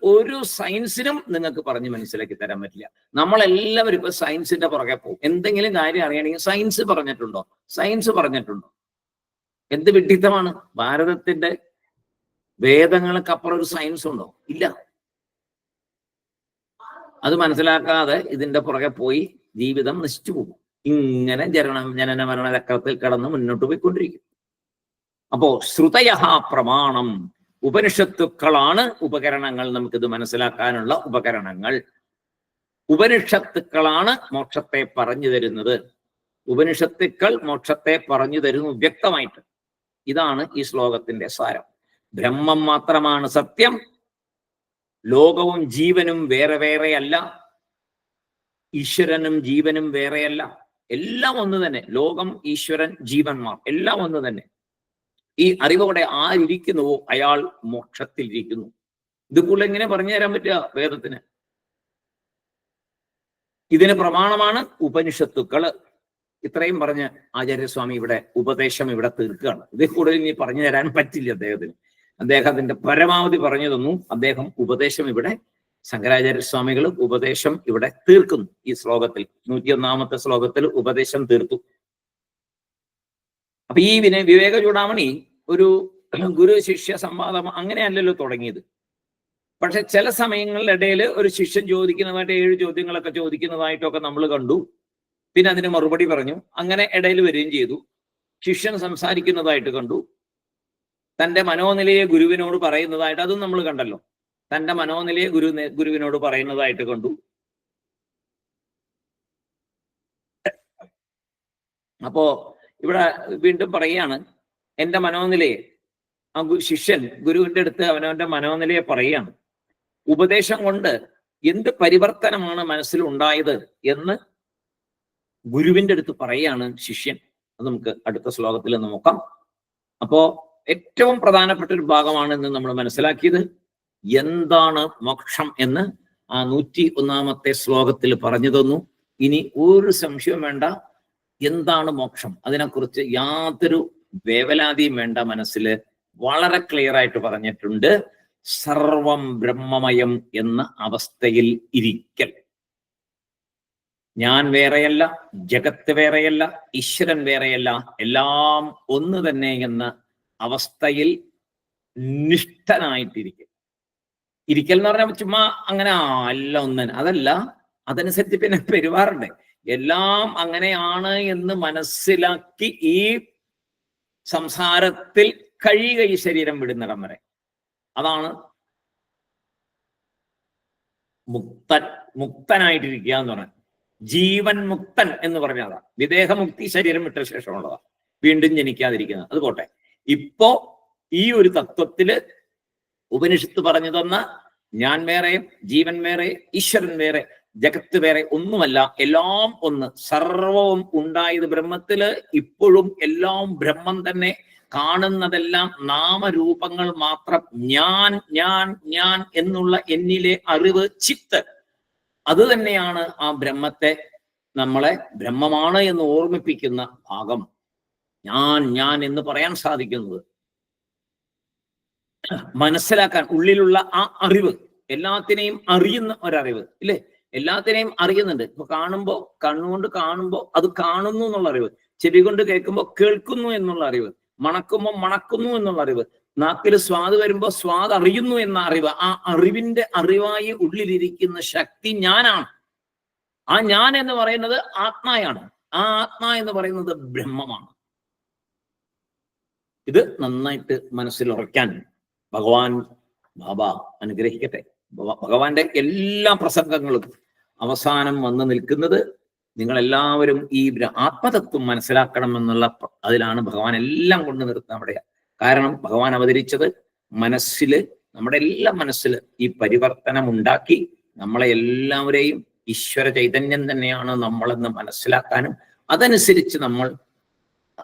S1: ഒരു സയൻസിനും നിങ്ങൾക്ക് പറഞ്ഞ് മനസ്സിലാക്കി തരാൻ പറ്റില്ല. നമ്മളെല്ലാവരും ഇപ്പൊ സയൻസിന്റെ പുറകെ പോകും. എന്തെങ്കിലും കാര്യം അറിയണമെങ്കിൽ സയൻസ് പറഞ്ഞിട്ടുണ്ടോ? സയൻസ് പറഞ്ഞിട്ടുണ്ടോ? എന്ത് വിഡ്ഢിത്തമാണ്! ഭാരതത്തിന്റെ വേദങ്ങൾക്കപ്പുറം ഒരു സയൻസ് ഉണ്ടോ? ഇല്ല. അത് മനസ്സിലാക്കാതെ ഇതിന്റെ പുറകെ പോയി ജീവിതം നശിച്ചു പോകും. ഇങ്ങനെ ജനന മരണ ചക്രത്തിൽ കടന്ന് മുന്നോട്ട് പോയിക്കൊണ്ടിരിക്കും. അപ്പോ ശ്രുതയഃ പ്രമാണം, ഉപനിഷത്തുക്കളാണ് ഉപകരണങ്ങൾ. നമുക്കിത് മനസ്സിലാക്കാനുള്ള ഉപകരണങ്ങൾ. ഉപനിഷത്തുക്കളാണ് മോക്ഷത്തെ പറഞ്ഞു തരുന്നത്. ഉപനിഷത്തുക്കൾ മോക്ഷത്തെ പറഞ്ഞു തരുന്നു വ്യക്തമായിട്ട്. ഇതാണ് ഈ ശ്ലോകത്തിന്റെ സാരം. ബ്രഹ്മം മാത്രമാണ് സത്യം. ലോകവും ജീവനും വേറെ വേറെയല്ല. ഈശ്വരനും ജീവനും വേറെയല്ല. എല്ലാം ഒന്ന് തന്നെ. ലോകം, ഈശ്വരൻ, ജീവന്മാർ എല്ലാം ഒന്ന് തന്നെ. ഈ അറിവോടെ ആരിയ്ക്കുന്നുവോ അയാൾ മോക്ഷത്തിൽ ഇരിക്കുന്നു. ഇത് കൂടുതൽ എങ്ങനെ പറഞ്ഞു തരാൻ പറ്റുക വേദത്തിന്? ഇതിന് പ്രമാണമാണ് ഉപനിഷത്തുക്കള്. ഇത്രയും പറഞ്ഞ് ആചാര്യസ്വാമി ഇവിടെ ഉപദേശം ഇവിടെ തീർക്കുകയാണ്. ഇതിൽ കൂടുതൽ ഇനി പറഞ്ഞു തരാൻ പറ്റില്ല അദ്ദേഹത്തിന്. അദ്ദേഹത്തിന്റെ പരമാവധി പറഞ്ഞു തന്നു. അദ്ദേഹം ഉപദേശം ഇവിടെ, ശങ്കരാചാര്യസ്വാമികൾ ഉപദേശം ഇവിടെ തീർക്കുന്നു. ഈ ശ്ലോകത്തിൽ 101-ാമത്തെ ശ്ലോകത്തിൽ ഉപദേശം തീർത്തു. അപ്പൊ ഈ വിവേക ചൂടാമണി ഒരു ഗുരു ശിഷ്യ സംവാദം അങ്ങനെയല്ലല്ലോ തുടങ്ങിയത്. പക്ഷെ ചില സമയങ്ങളിലിടയിൽ ഒരു ശിഷ്യൻ ചോദിക്കുന്നതായിട്ട് 7 ചോദ്യങ്ങളൊക്കെ ചോദിക്കുന്നതായിട്ടൊക്കെ നമ്മൾ കണ്ടു. പിന്നെ അതിന് മറുപടി പറഞ്ഞു. അങ്ങനെ ഇടയിൽ വരികയും ചെയ്തു. ശിഷ്യൻ സംസാരിക്കുന്നതായിട്ട് കണ്ടു. തൻ്റെ മനോനിലയെ ഗുരുവിനോട് പറയുന്നതായിട്ട് അതും നമ്മൾ കണ്ടല്ലോ. തൻ്റെ മനോനിലയെ ഗുരുവിനോട് പറയുന്നതായിട്ട് കണ്ടു. അപ്പോ ഇവിടെ വീണ്ടും പറയുകയാണ്, എൻ്റെ മനോനിലയെ, ആ ശിഷ്യൻ ഗുരുവിൻ്റെ അടുത്ത് അവനവൻ്റെ മനോനിലയെ പറയുകയാണ്. ഉപദേശം കൊണ്ട് എന്ത് പരിവർത്തനമാണ് മനസ്സിൽ ഉണ്ടായത് എന്ന് ഗുരുവിൻ്റെ അടുത്ത് പറയുകയാണ് ശിഷ്യൻ. അത് നമുക്ക് അടുത്ത ശ്ലോകത്തിൽ നോക്കാം. അപ്പോ ഏറ്റവും പ്രധാനപ്പെട്ട ഒരു ഭാഗമാണ് ഇന്ന് നമ്മൾ മനസ്സിലാക്കിയത്. എന്താണ് മോക്ഷം എന്ന് ആ 101-ാമത്തെ ശ്ലോകത്തിൽ പറഞ്ഞു തന്നു. ഇനി ഒരു സംശയവും വേണ്ട. എന്താണ് മോക്ഷം? അതിനെക്കുറിച്ച് യാതൊരു വേവലാതിയും വേണ്ട. മനസ്സിൽ വളരെ ക്ലിയർ ആയിട്ട് പറഞ്ഞിട്ടുണ്ട്. സർവം ബ്രഹ്മമയം എന്ന അവസ്ഥയിൽ ഇരിക്കൽ. ഞാൻ വേറെയല്ല, ജഗത്ത് വേറെയല്ല, ഈശ്വരൻ വേറെയല്ല, എല്ലാം ഒന്ന് തന്നെ എന്ന അവസ്ഥയിൽ നിഷ്ഠനായിട്ടിരിക്കൽ. ഇരിക്കൽ എന്ന് പറഞ്ഞാൽ ചുമ്മാ അങ്ങനെ എല്ലാം ഒന്ന്, അതല്ല. അതനുസരിച്ച് പിന്നെ പെരുമാറണ്ടേ. എല്ലാം അങ്ങനെയാണ് എന്ന് മനസ്സിലാക്കി ഈ സംസാരത്തിൽ കഴിയുക, ഈ ശരീരം വിടുന്നിടം വരെ. അതാണ് മുക്തനായിട്ടിരിക്കുക എന്ന് പറഞ്ഞാൽ. ജീവൻ മുക്തൻ എന്ന് പറഞ്ഞാൽ അതാ. വിദേഹമുക്തി ശരീരം വിട്ട ശേഷമുള്ളതാ, വീണ്ടും ജനിക്കാതിരിക്കുന്നത്. അത് പോട്ടെ. ഇപ്പോ ഈ ഒരു തത്വത്തില് ഉപനിഷത്ത് പറഞ്ഞു തന്ന ഞാൻ വേറെ, ജീവൻ വേറെ, ഈശ്വരൻ വേറെ, ജഗത്ത് വേറെ ഒന്നുമല്ല, എല്ലാം ഒന്ന്. സർവവും ഉണ്ടായത് ബ്രഹ്മത്തില്. ഇപ്പോഴും എല്ലാം ബ്രഹ്മം തന്നെ. കാണുന്നതെല്ലാം നാമരൂപങ്ങൾ മാത്രം. ഞാൻ ഞാൻ ഞാൻ എന്നുള്ള എന്നിലെ അറിവ്, ചിത്ത്, അത് തന്നെയാണ് ആ ബ്രഹ്മത്തെ, നമ്മളെ ബ്രഹ്മമാണ് എന്ന് ഓർമ്മിപ്പിക്കുന്ന ഭാഗം. ഞാൻ ഞാൻ എന്ന് പറയാൻ സാധിക്കുന്നത്, മനസ്സിലാക്കാൻ ഉള്ളിലുള്ള ആ അറിവ്, എല്ലാത്തിനെയും അറിയുന്ന ഒരറിവ് ഇല്ലേ? എല്ലാത്തിനെയും അറിയുന്നുണ്ട്. ഇപ്പൊ കാണുമ്പോ, കണ്ണുകൊണ്ട് കാണുമ്പോ അത് കാണുന്നു എന്നുള്ള അറിവ്, ചെവി കൊണ്ട് കേൾക്കുമ്പോൾ കേൾക്കുന്നു എന്നുള്ള അറിവ്, മണക്കുമ്പോൾ മണക്കുന്നു എന്നുള്ള അറിവ്, നാക്കിൽ സ്വാദ് വരുമ്പോ സ്വാദ് അറിയുന്നു എന്ന അറിവ്, ആ അറിവിന്റെ അറിവായി ഉള്ളിലിരിക്കുന്ന ശക്തി ഞാനാണ്. ആ ഞാൻ എന്ന് പറയുന്നത് ആത്മായാണ്. ആ ആത്മാ എന്ന് പറയുന്നത് ബ്രഹ്മമാണ്. ഇത് നന്നായിട്ട് മനസ്സിൽ ഉറയ്ക്കാൻ ഭഗവാൻ ബാബ അനുഗ്രഹിക്കട്ടെ. ഭഗവാന്റെ എല്ലാ പ്രസംഗങ്ങളും അവസാനം വന്നു നിൽക്കുന്നത് നിങ്ങളെല്ലാവരും ഈ ആത്മതത്വം മനസ്സിലാക്കണമെന്നുള്ള അതിലാണ് ഭഗവാൻ എല്ലാം കൊണ്ട് നിർത്തുന്നത് അവിടെയാണ്. കാരണം ഭഗവാൻ അവതരിച്ചത് മനസ്സില്, നമ്മുടെ എല്ലാ മനസ്സിൽ ഈ പരിവർത്തനം ഉണ്ടാക്കി നമ്മളെ എല്ലാവരെയും ഈശ്വര ചൈതന്യം തന്നെയാണ് നമ്മളെന്ന് മനസ്സിലാക്കാനും അതനുസരിച്ച് നമ്മൾ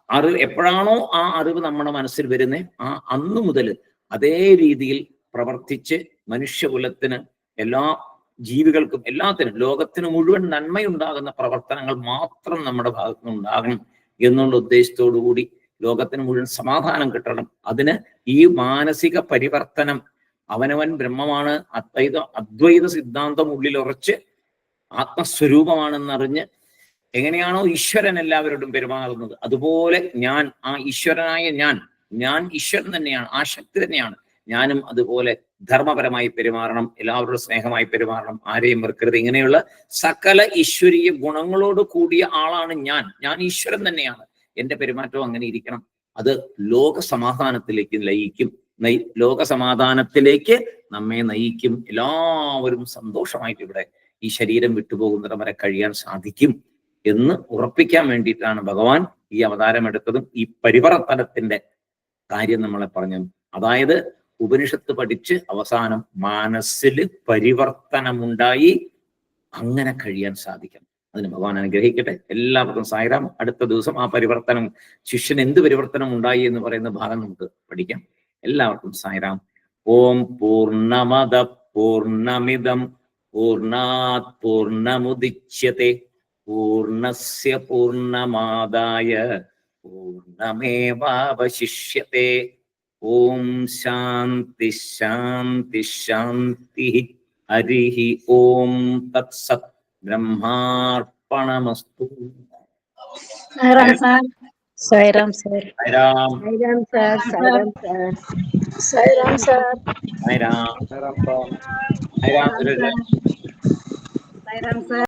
S1: അറിവ് എപ്പോഴാണോ ആ അറിവ് നമ്മുടെ മനസ്സിൽ വരുന്നേ ആ അന്നു മുതൽ അതേ രീതിയിൽ പ്രവർത്തിച്ച് മനുഷ്യകുലത്തിന്, എല്ലാ ജീവികൾക്കും, എല്ലാത്തിനും, ലോകത്തിന് മുഴുവൻ നന്മയുണ്ടാകുന്ന പ്രവർത്തനങ്ങൾ മാത്രം നമ്മുടെ ഭാഗത്തു നിന്ന് ഉണ്ടാകണം എന്നുള്ള ഉദ്ദേശത്തോടു കൂടി ലോകത്തിന് മുഴുവൻ സമാധാനം കിട്ടണം. അതിന് ഈ മാനസിക പരിവർത്തനം, അവനവൻ ബ്രഹ്മമാണ്, അദ്വൈത സിദ്ധാന്തം ഉള്ളിൽ ഉറച്ച് ആത്മസ്വരൂപമാണെന്നറിഞ്ഞ് എങ്ങനെയാണോ ഈശ്വരൻ എല്ലാവരോടും പെരുമാറുന്നത് അതുപോലെ ഞാൻ, ആ ഈശ്വരനായ ഞാൻ ഈശ്വരൻ തന്നെയാണ്, ആ ശക്തി തന്നെയാണ്. ഞാനും അതുപോലെ ധർമ്മപരമായി പെരുമാറണം, എല്ലാവരോടും സ്നേഹമായി പെരുമാറണം, ആരെയും വെറുക്കരുത്. ഇങ്ങനെയുള്ള സകല ഈശ്വരീയ ഗുണങ്ങളോട് കൂടിയ ആളാണ് ഞാൻ ഈശ്വരൻ തന്നെയാണ്. എന്റെ പെരുമാറ്റവും അങ്ങനെ ഇരിക്കണം. അത് ലോക സമാധാനത്തിലേക്ക് ലോക സമാധാനത്തിലേക്ക് നമ്മെ നയിക്കും. എല്ലാവരും സന്തോഷമായിട്ട് ഇവിടെ ഈ ശരീരം വിട്ടുപോകുന്നിടം വരെ കഴിയാൻ സാധിക്കും എന്ന് ഉറപ്പിക്കാൻ വേണ്ടിയിട്ടാണ് ഭഗവാൻ ഈ അവതാരം എടുത്തതും ഈ പരിവർത്തനത്തിന്റെ കാര്യം നമ്മളെ പറഞ്ഞു. അതായത് ഉപനിഷത്ത് പഠിച്ച് അവസാനം മനസ്സിൽ പരിവർത്തനമുണ്ടായി അങ്ങനെ കഴിയാൻ സാധിക്കണം. അതിന് ഭഗവാൻ അനുഗ്രഹിക്കട്ടെ. എല്ലാവർക്കും സായിറാം. അടുത്ത ദിവസം ആ പരിവർത്തനം, ശിഷ്യന് എന്ത് പരിവർത്തനം ഉണ്ടായി എന്ന് പറയുന്ന ഭാഗം നമുക്ക് പഠിക്കാം. എല്ലാവർക്കും സായിറാം. ഓം പൂർണ്ണമദ പൂർണ്ണമിദം പൂർണ്ണാത് പൂർണ്ണമുദിച്യത്തെ പൂർണ്ണസ്യ പൂർണ്ണമാദായ പൂർണ്ണമേവാവശിഷ്യത്തെ. ഓം ശാന്തി ശാന്തി ശാന്തി. ഹരിഹി ഓം തത്സത്. ബ്രഹ്മാർപ്പണമസ്തു.
S2: Sairam sir.
S1: Sairam.
S2: Sairam sir. Sairam sir. Sairam sir.
S1: Sairam. Sairam.
S2: Sairam sir.